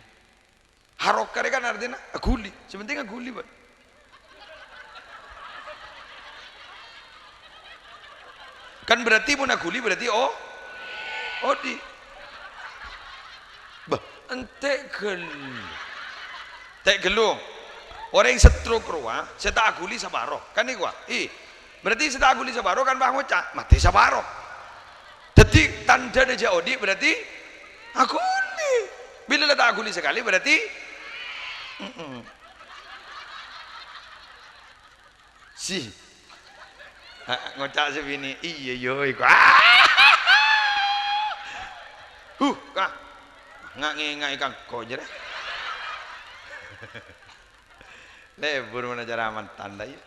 A: Harokah kan artinya aguli. Sepenting aguli pak. Kan berarti pun aguli berarti di. Bah, entek gelu. Orang yang setruk ruah, saya tak aguli sabaro. Kan ini gua. Berarti saya tak aguli sabaro kan bah ngocak mati sabaro. Jadi tanda deja odi berarti aguli. Bila letak aguli sekali berarti ngocak sebini iya yo iku kah ngai kang kok jere lebur mana cara mantan dah ya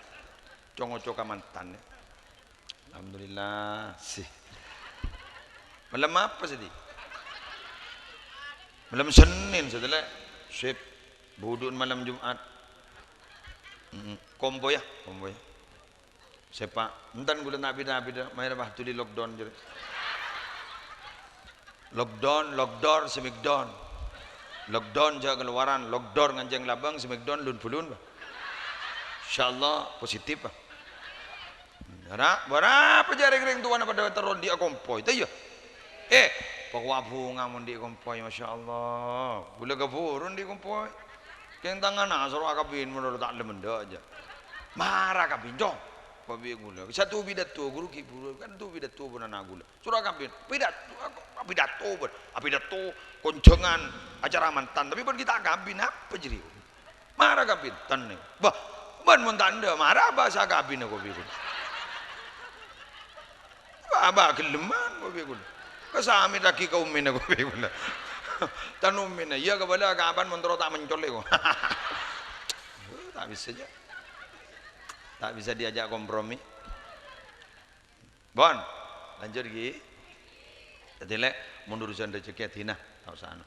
A: congo-coka mantan ya. Alhamdulillah malam apa sedih malam Senin setelah sip budun malam Jumat kombo ya sepak entan gula nabi dah main bah tu di lockdown je lockdown semikdown lockdown jaga keluaran lockdown nganjeng labang semikdown lun pulun bah insyaallah positif bah Berapa jari ring tuan pada teron dia kompoi itu ya. Pokok bunga mun di kompoi masya Allah. Boleh keburu di kompoi. Keng tangan asor akabin menurut tak lemenda aja. Marah kabin jong. Pabi gula. Satu pidato guru kiburu kan tu pidato pun anak gula. Surah kabin pidato koncengan acara mantan tapi pun kita kabin apa jadi. Marah kabin tane. Bah, ban mun tanda marah bahasa kabin aku bikin. Aba keleman aku bikin. Kasami lagi kau min aku bikin. Tanum min ya kepada kapan mentero tak mencolek kok. Tak bisa aja. Tak bisa diajak kompromi. Bon, lanjut lagi. Jadi lek mundur urusan rezeki tina, tak usah anu.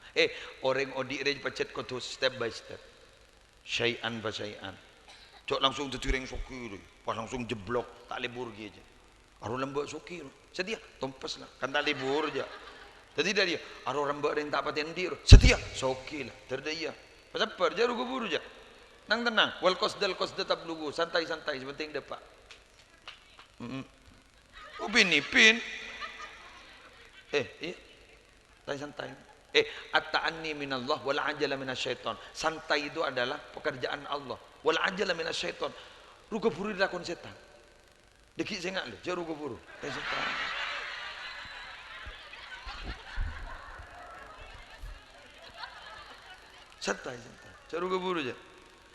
A: Orang odi rej pecet kau step by step. Syai'an fa syai'an. Cok langsung tertiring soki, pas langsung jeblok, tak libur gitu aja. Aru lembek soki, setia, tompes lah, kan tak libur aja. Jadi dia, aru lembek yang tak paten dir, setia, soki lah, terdaya. Pasal per, jaru kubur aja. Nang tenang, wal qasdal tablugu, santai-santai sepenting depak. Upin ipin. Iya. Santai-santai. At-ta'anni minallah wal ajala minasyaiton. Santai itu adalah pekerjaan Allah. Wal ajala minasyaiton. Ruga buru dilakon setan. Deki sengak le, jaru ruga buru. Setan. Santai. Jaru ruga buru aja.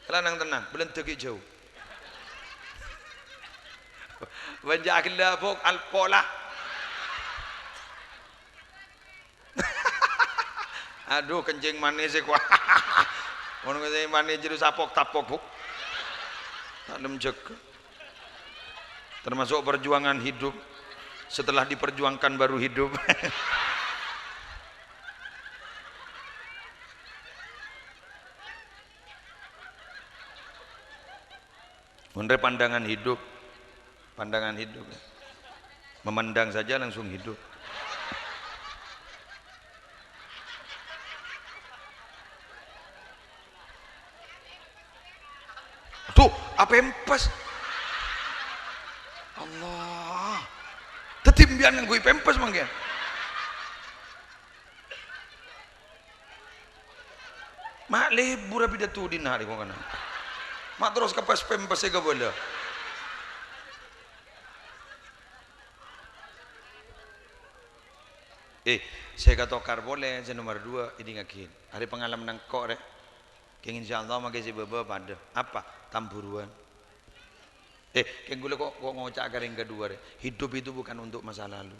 A: Kelanang tenang, belum tegi jauh. Wajakillah bok al-pola. Aduh kencing manis sih kuah. Orang kencing manis jadi sapok tapok buk. Tak lemjek. Termasuk perjuangan hidup. Setelah diperjuangkan baru hidup. Menurut pandangan hidup, memandang saja langsung hidup. Tuh, apa empes? Allah, tetimbian yang gue pempes mangga. Mak lebur api datu di nari kau kana. Mak terus kepas pempes ke bola. Saya kata boleh, saya nomor 2 ini ngakin. Hari pengalaman nangkok rek. Keng insyaallah makai si baba pada. Apa? Tamburuan. Keng gula kok ngocak yang kedua rek. Hidup itu bukan untuk masa lalu.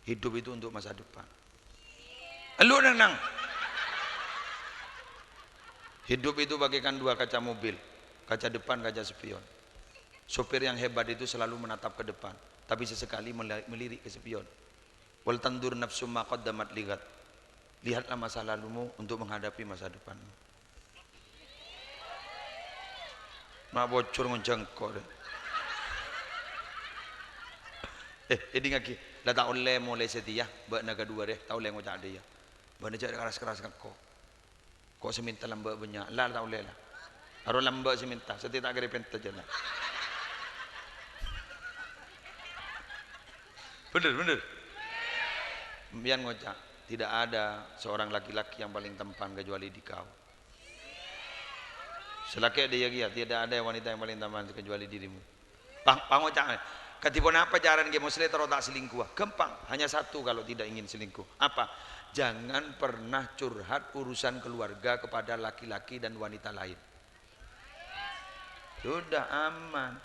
A: Hidup itu untuk masa depan. Lu nang. Hidup itu bagaikan 2 kaca mobil. Kaca depan, kaca spion. Sopir yang hebat itu selalu menatap ke depan, tapi sesekali melirik ke spion. Wal tandur nafsum ma qaddamat ligat. Lihatlah masa lalumu untuk menghadapi masa depanmu. Mak bocor ngoncengkok deh. Ini ngaki. Lah tak oleh mulai setia, bak naga 2 deh, tak oleh ngocak dia. Bana cak keras-keras kok. Kok seminta lambak banyak. Lah tak oleh lah. Harus lambak seminta, setia tak kira pentas je lah. Bener. Biar ngocak, tidak ada seorang laki-laki yang paling tampan kecuali di kau. Selaki dia kia, tidak ada wanita yang paling tampan kecuali dirimu. Ngocak. Katipun apa jaran ke muslim terus tak selingkuh? Gampang, hanya satu kalau tidak ingin selingkuh. Apa? Jangan pernah curhat urusan keluarga kepada laki-laki dan wanita lain. Sudah aman.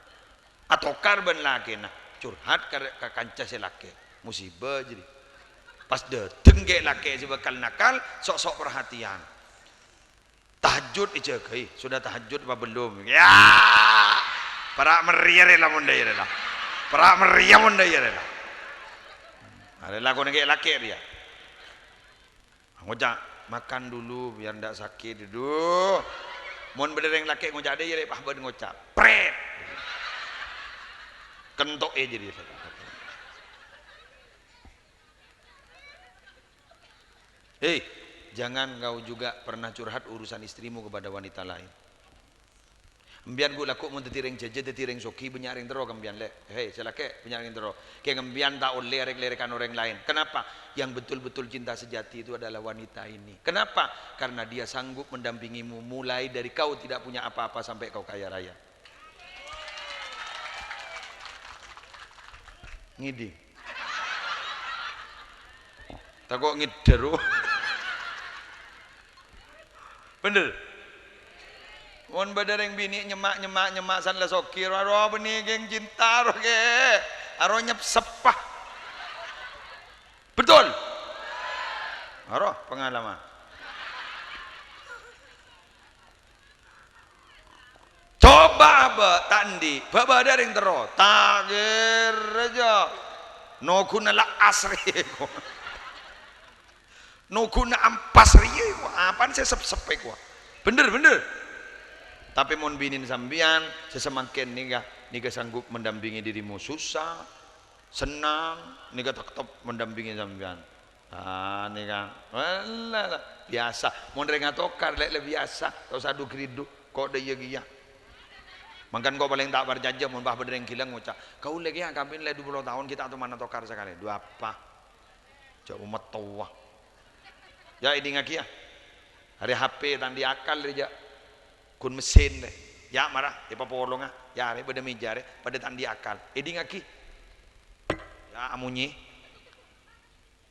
A: Atau karban laki nah curhat ke kancah laki musibah jadi. Pas dateng ke laki si bakal nakal sok-sok perhatian. Tahajud dijagai, sudah tahajud apa belum? Ya. Para meriah lah mundai lah. Para meriah mundai lah. Ada lagu nege laki dia. Ngojak makan dulu biar ndak sakit dulu. Mon bedereng laki ngocak dia pah ben ngocak pret kentok jadi jangan kau juga pernah curhat urusan istrimu kepada wanita lain. Mbian gu laku mun tiring jeje tiring soki benyaring tero kambian le. Hei, celake benyaring tero. Kayak ngembian tak oleh lerek-lerekan orang lain. Kenapa? Yang betul-betul cinta sejati itu adalah wanita ini. Kenapa? Karena dia sanggup mendampingimu mulai dari kau tidak punya apa-apa sampai kau kaya raya. Ngidi. Tak kok ngideru. Bener. Mon badareng bini nyemak san la sokir aro beni geng cinta ro ge. Aro nyep sepah. Betul. Aro pengalaman. Coba ba tandi, ba badareng tero. Tagir aja. No guna la asri. No guna ampas riye ko. Apaan saya sep-sepe ko. Bener. Tapi mon binin sambian sesemakin niga sanggup mendampingi dirimu susah, senang, niga tetap mendampingi sambian. Ah niga, biasa. Mon rengat tokar le biasa. Tau sadu kridu kok de iya. Mangkan kau paling tak berjanji mon bah bedereng kilang ngucap. Kau lagi yang kami le 20 tahun kita atau mana tokar sekali. Dua apa? Jauh umat tua. Ya ini ngaki ya. Hari HP tandi akal aja. Kun mesin deh, ya marah, ipa polong ya re pada meja re, pada tandi akal, edi ngaki, ya amunyi,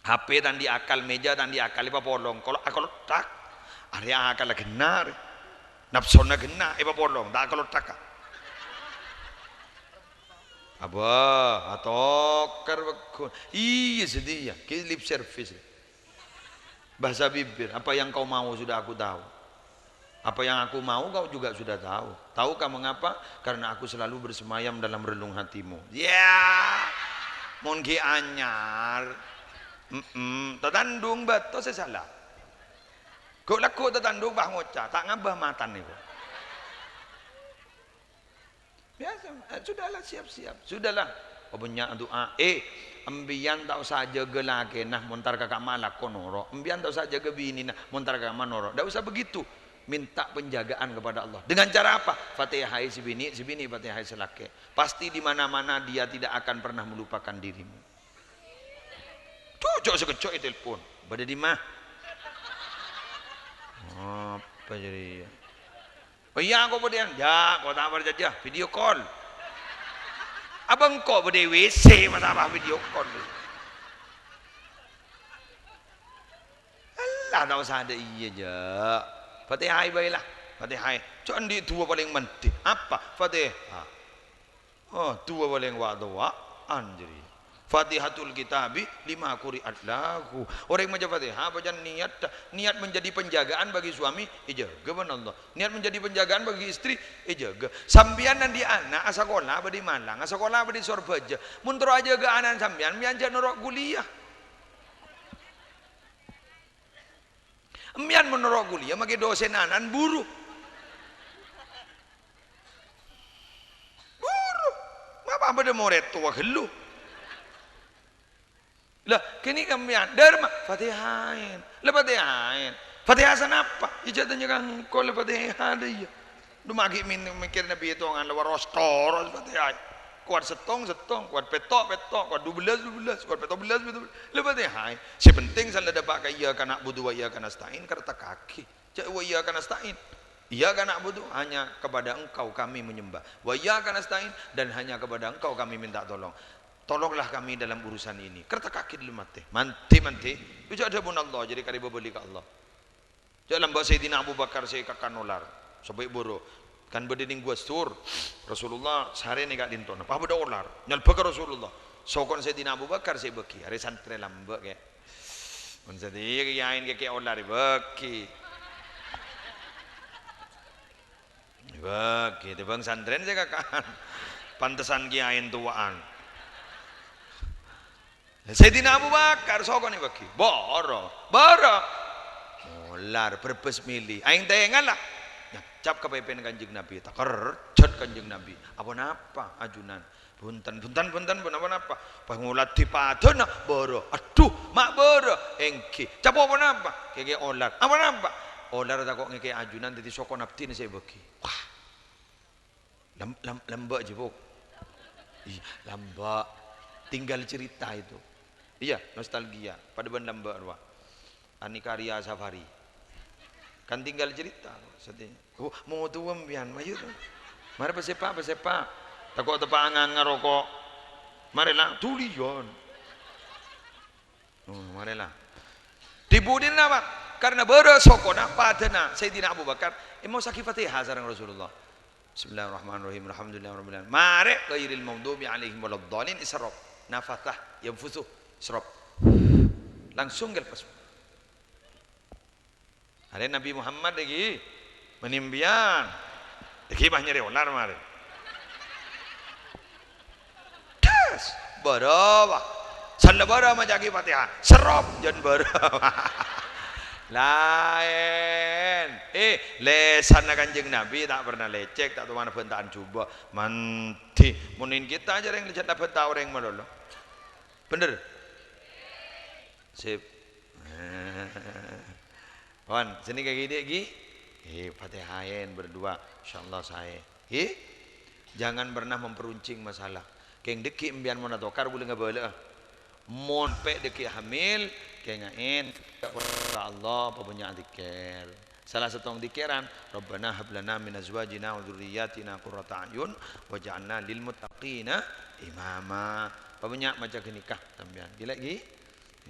A: HP tandi akal, meja tandi akal, ipa polong, kalau akal tak, area akal genar, nafsona genar, ipa polong, tak akal tak, apa, atau kerwakun, iya sedih ya, lip service, bahasa bibir, apa yang kau mau sudah aku tahu. Apa yang aku mau kau juga sudah tahu. Tahukah mengapa? Karena aku selalu bersemayam dalam relung hatimu. Ya, mungkin anyar. Tatandung betul saya salah. Kau laku tatandung bah ngocah, tak ngabah matan itu. Biasa, sudahlah siap-siap, sudahlah. Banyak doa. Ambian tak usah jaga lagi nah montar kakak malak konoro. Ambian tak usah jaga bini nah montar kakak manoro. Tak usah begitu. Minta penjagaan kepada Allah. Dengan cara apa? Fatihai si bini Fatihai selake. Pasti di mana-mana dia tidak akan pernah melupakan dirimu. Cocok sekecok itu telepon. Pada di mah? Apa jadi? Oh iya kau pada ya, kau tak berjajah video call. Abang kau pada WC masa apa video call? Allah tak usah ada iya je. Fatihai baiklah, Fatihai. Jangan di dua paling penting. Apa? Fatihah. Oh, dua paling doa anjri. Fatihatul Kitabi 5 quri'at lahu. Orang yang baca Fatihah baca niat menjadi penjagaan bagi suami, ijaga Allah. Niat menjadi penjagaan bagi istri, ijaga. Sambian dan di anak sekolah badi Malang, sekolah badi Surabaya. Muntro aja ke anak sambian mianja norok kuliah. Mian menorok kuliah makai dosen anan buru apa pada murid tua gelu lah kini kamian dharma Fatihain lah Fatihah apa ijatnya kan kau lah Fatihah dia lu magi mikir nabi itu ngan lewat rostoros Fatihah kuat setong, kuat petok, kuat 12, kuat petok 12, lepas ni hai. Sepenting salah dapat kaya kana budu wa iya kana stain kerta kaki. Cak wa iya kana stain. Iya kana budu hanya kepada engkau kami menyembah. Wa iya kana stain dan hanya kepada engkau kami minta tolong. Tolonglah kami dalam urusan ini. Kerta kaki dulu mati. Manti. Itu ada pun Allah jadi karibu beli ke Allah. Dalam bahasa Sayyidina Abu Bakar saya kakan ular. Sampai buru. Kan berdinding gua sur Rasulullah sehari ni kat dinton apa beda ular nyalpa ke Rasulullah sokon Sayyidina Abu Bakar saya beki hari santre lambe ke on sedih yain ke ular beki di bang santren saya kakan pantesan kiain tuaan Sayyidina Abu Bakar sokon ni beki boro ular purpose milih aing tengan lah cap kepepen kanjeng Nabi tak kerjat kanjeng Nabi apa ajunan punten apa pengulat dipadona boro aduh mak boro engki cap apa keke olar apa olar tak kok ngeke ajunan dadi soko nabti saya beki wah Lambak jebuk. Ih, lambak. Tinggal cerita itu. Iya, nostalgia. Pada ben lambak ruah. Ani karya safari. Kan tinggal cerita. Oh, mau tuam pian mayur. Mari pesepak. Takut tepak angan ngerokok. Marilah tulion. Oh, marilah. Dibudin apa? Karena beresokona padana Sayyidina Abu Bakar. Mau sakit Fatihah sareng Rasulullah. Bismillahirrahmanirrahim. Alhamdulillahirabbil alamin. Mari ghairil maghdubi alaihim waladdallin isrob. Nafathah yanfuthu isrob. Langsung gelpas. Ada Nabi Muhammad lagi menimbian. Lagi banyak reolar mari. Tes barawa. Salabara majagi Fatihah. Serop jan barawa. Lain. Lesan Kanjeng Nabi tak pernah lecek, tak tahu mana bentaan coba. Manti munin kita aja yang lecek dapat tahu orang melolo. Bener? Sip. Wan, sini kayak gini lagi. Fatihain berdua, insyaallah saya. Jangan pernah memperuncing masalah. Keng deki embian mana tokar boleh ngebala. Mon pe deki hamil, kengain. Allah punya zikir. Salah satu zikran, Rabbana hab lana min azwajina wa dzurriyyatina qurrata a'yun waj'alna lil muttaqina imama. Punya macam nikah sampean. Gila lagi?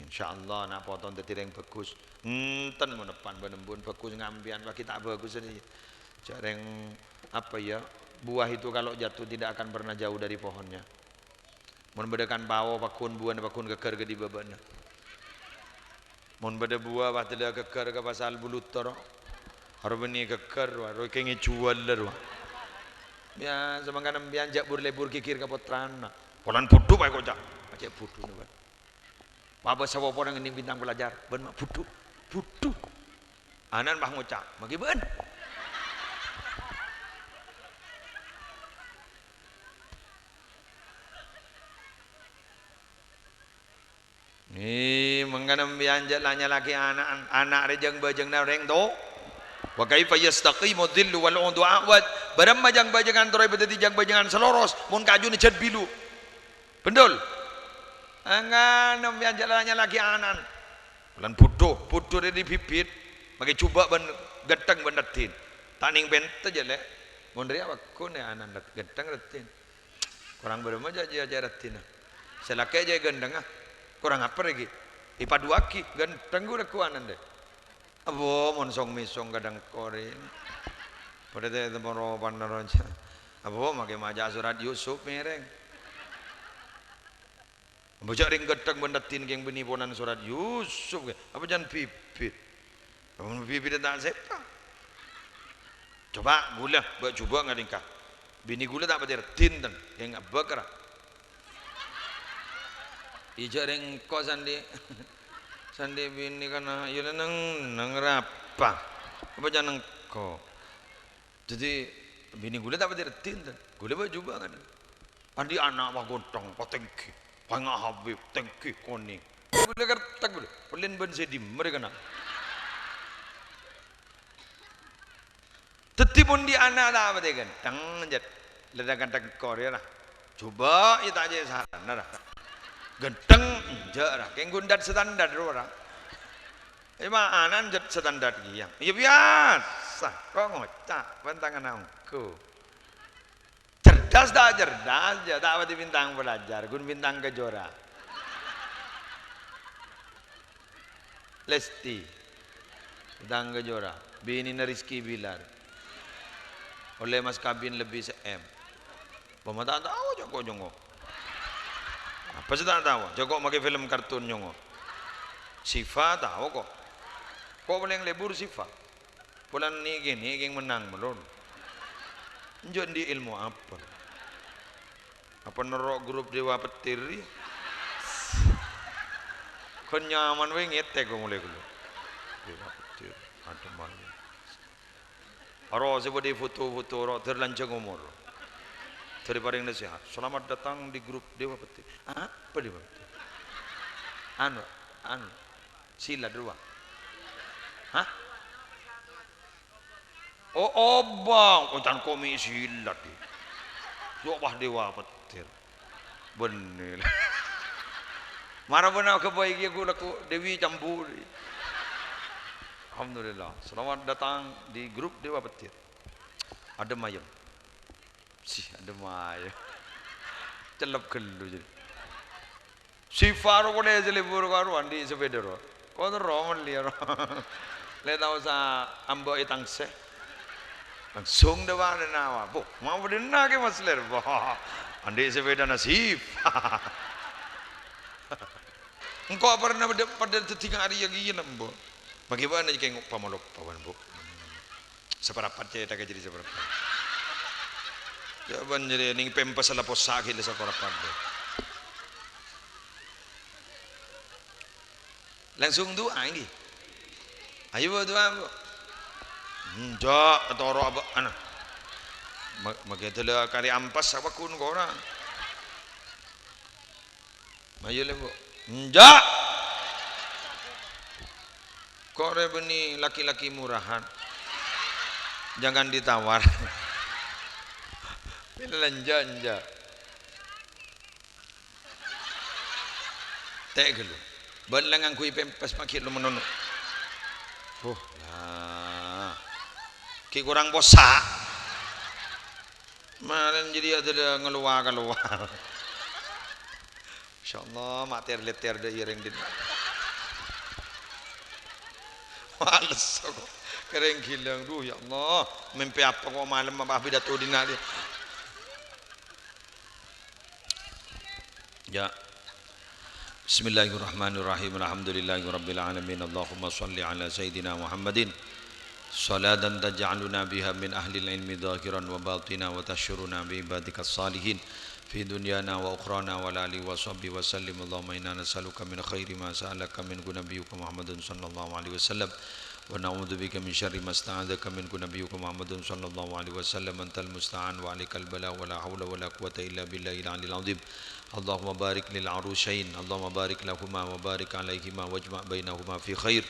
A: Insyaallah nak potong tetireng bagus. Enten mun depan benembun bagus ngambian bagi tak bagus ini. Jareng apa ya? Buah itu kalau jatuh tidak akan pernah jauh dari pohonnya. Mun bedekan bawa pakun buah pakun keker ke di babana. Mun beda buah bah tidak keker ke pasal bulutor. Harus beni keker harus kengi jual ler. Ya semangkan ambian jak burlebur kikir ke potrana. Polan putu bae kocak. Macam putu ni. Apa sawo orang ini bintang belajar ben mak putu anan bah ngucap magi ben ni mengganam bianja lanya laki anak rejang bajang na reng to wa kaifa yastaqimu dhillu wal undu awad barang bajang-bajangan torai bedeti jang bajangan seloros mun kaju ni ced bilu pendol angan bianja lanya laki anan lan putu di bibit magi coba ben geteng ben retin taning bente aja le mun ria wakun ya anan geteng retin kurang berema aja retin selake aja gendeng kurang apa lagi ipaduaki genteng gua kuanan deh abo mon song misong kadang korin pada teh temoro panaronja abo magi maja surat Yusuf mereng bocah ring gedeng bendetin geng beniponan surat Yusuf apa jangan pipit kamu pipit tak sepa coba gula buat coba ngadingkah bini gula tak betir tinten yang bakar ija ring ko sandi bini kana yuna nang rapa apa jangan ko jadi bini gula tak betir tinten gula buat coba kan andi anak mah gontong potengki Panga Habib, tengki koni. Boleh kertak boleh. Pelin ben sedim mereka nak. Tetipun di anak tak apa deh tang jet. Ledakan tak Korea lah. Coba itu aja saran lah. Genteng je lah. Keng gundat standar orang. Ima anan jet standar giang. Ya biasa. Kau ngocak pantangan aku. Cerdas tak cerdas aja tak apa bintang belajar gun bintang kejora Lesti bintang kejora bini Rizky Bilar oleh Mas Kabin lebih se-M Bama tak tahu Joko nyongo apa sih tak tahu Joko pakai film kartun nyongo Siva tahu kok boleh yang lebur Siva bulan ini gini yang menang melon Njon di ilmu apa? Apa nerok grup Dewa Petir? Kon nyaman we ngete ko mulai kulo. Dewa Petir ada mana? Aro sebodi foto-foto ro terlancang umur. Daripada yang nasihat. Selamat datang di grup Dewa Petir. Apa Dewa Petir? Anu sila dua. Hah? Oh bang, jangan komisi silat. Wah dewa petir. Bener. Marah benar ke bayi aku laku Dewi Jambu. Alhamdulillah. Selamat datang di grup Dewa Petir. Ada mayem. Sih ada mayem. Celap kelu jadi. Si Faro ko na jeli buru karu andi sepedero. Kau tu roman liar. Le tahu sa ambo itang se. Langsung dewa na nawa. Bu, mau berdina ke masler. Andi sepeda nasib. Engkau pernah pada tiga hari yang gila bu. Bagaimana jika engkau pamalok pawan bu? Seperapat je tak jadi seperapat. Ya banjir ni pempas salah posakit le seperapat bu. Langsung doa ini. Ayo doa bu. Enggak atau apa anak. Makanya kali ampas apa kun korang. Ayo le bu. Enggak. Kok rebeni laki-laki murahan. Jangan ditawar. Belanja. Tak gelu. Balangan kui pempas makin lu menono. Lah. Ki kurang bosak. Maren jadi ada ngeluar. Insyaallah mak ter de ireng din. Males kok. Kering gilang duh ya Allah. Mimpi apa kok malam apa pidato dina dia. Ya. Bismillahirrahmanirrahim. Alhamdulillahirabbil alamin. Allahumma shalli ala sayidina Muhammadin. Salatan taj'aluna biha min ahli ilmi dhahiran wa batina wa tashuruna bi ibadikas salihin fi dunyana wa ukhrana wa la alihi wa sahbihi wa sallim. Allahumma inna nas'aluka min khairi ma sa'alaka min nabiyyika Muhammadin sallallahu alaihi wasallam wa na'udzu bika min syarri ma sta'adzaka min nabiyyika Muhammadin sallallahu alaihi wasallam. Antal musta'an wa alikal bala wa la haula wa la quwwata illa billahil aliyil azim. Allahumma barik lil arushain. Allahumma barik lahuma wa barik alaihima wajma' bainahuma fi khair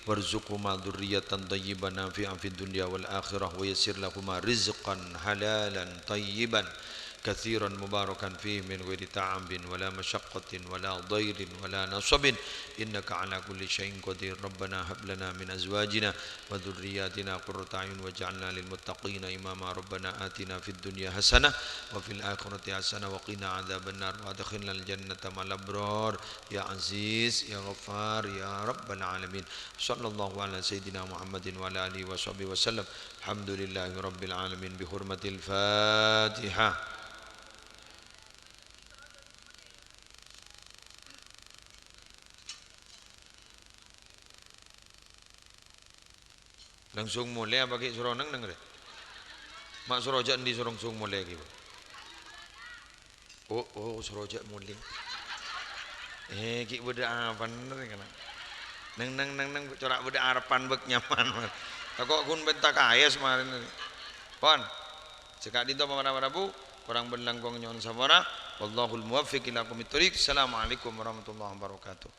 A: warzuqhuma dzurriyyatan thayyibatan nafi'an fid dunya wal akhirah wa yassir lahuma rizqan halalan thayyiban كثيرا مباركا فيه من غير تعب ولا مشقة ولا ضير ولا نصب إنك على كل شيء قدير. ربنا هب لنا من أزواجنا وذرياتنا قرة أعين واجعلنا للمتقين إماما. ربنا آتنا في الدنيا حسنة وفي الآخرة حسنة وقنا عذاب النار وأدخلنا الجنة مع الأبرار يا عزيز يا غفار يا رب العالمين. صلى الله على سيدنا محمد وعلى آله وصحبه وسلم. الحمد لله رب العالمين بحرمة الفاتحة. Langsung mulai apa ki suruh nang deh. Mak suruh aja di suruh langsung mulai gitu. Oh suruh aja mulai. Ki beda apa bener kan? Nang corak beda harapan bek nyaman. Kok kun bentak kaya semarin. Pon. Sekali itu mana bu. Orang berlangkong nyon sabara. Wallahul muwaffiq ila aqwamit thoriq. Assalamualaikum warahmatullahi wabarakatuh.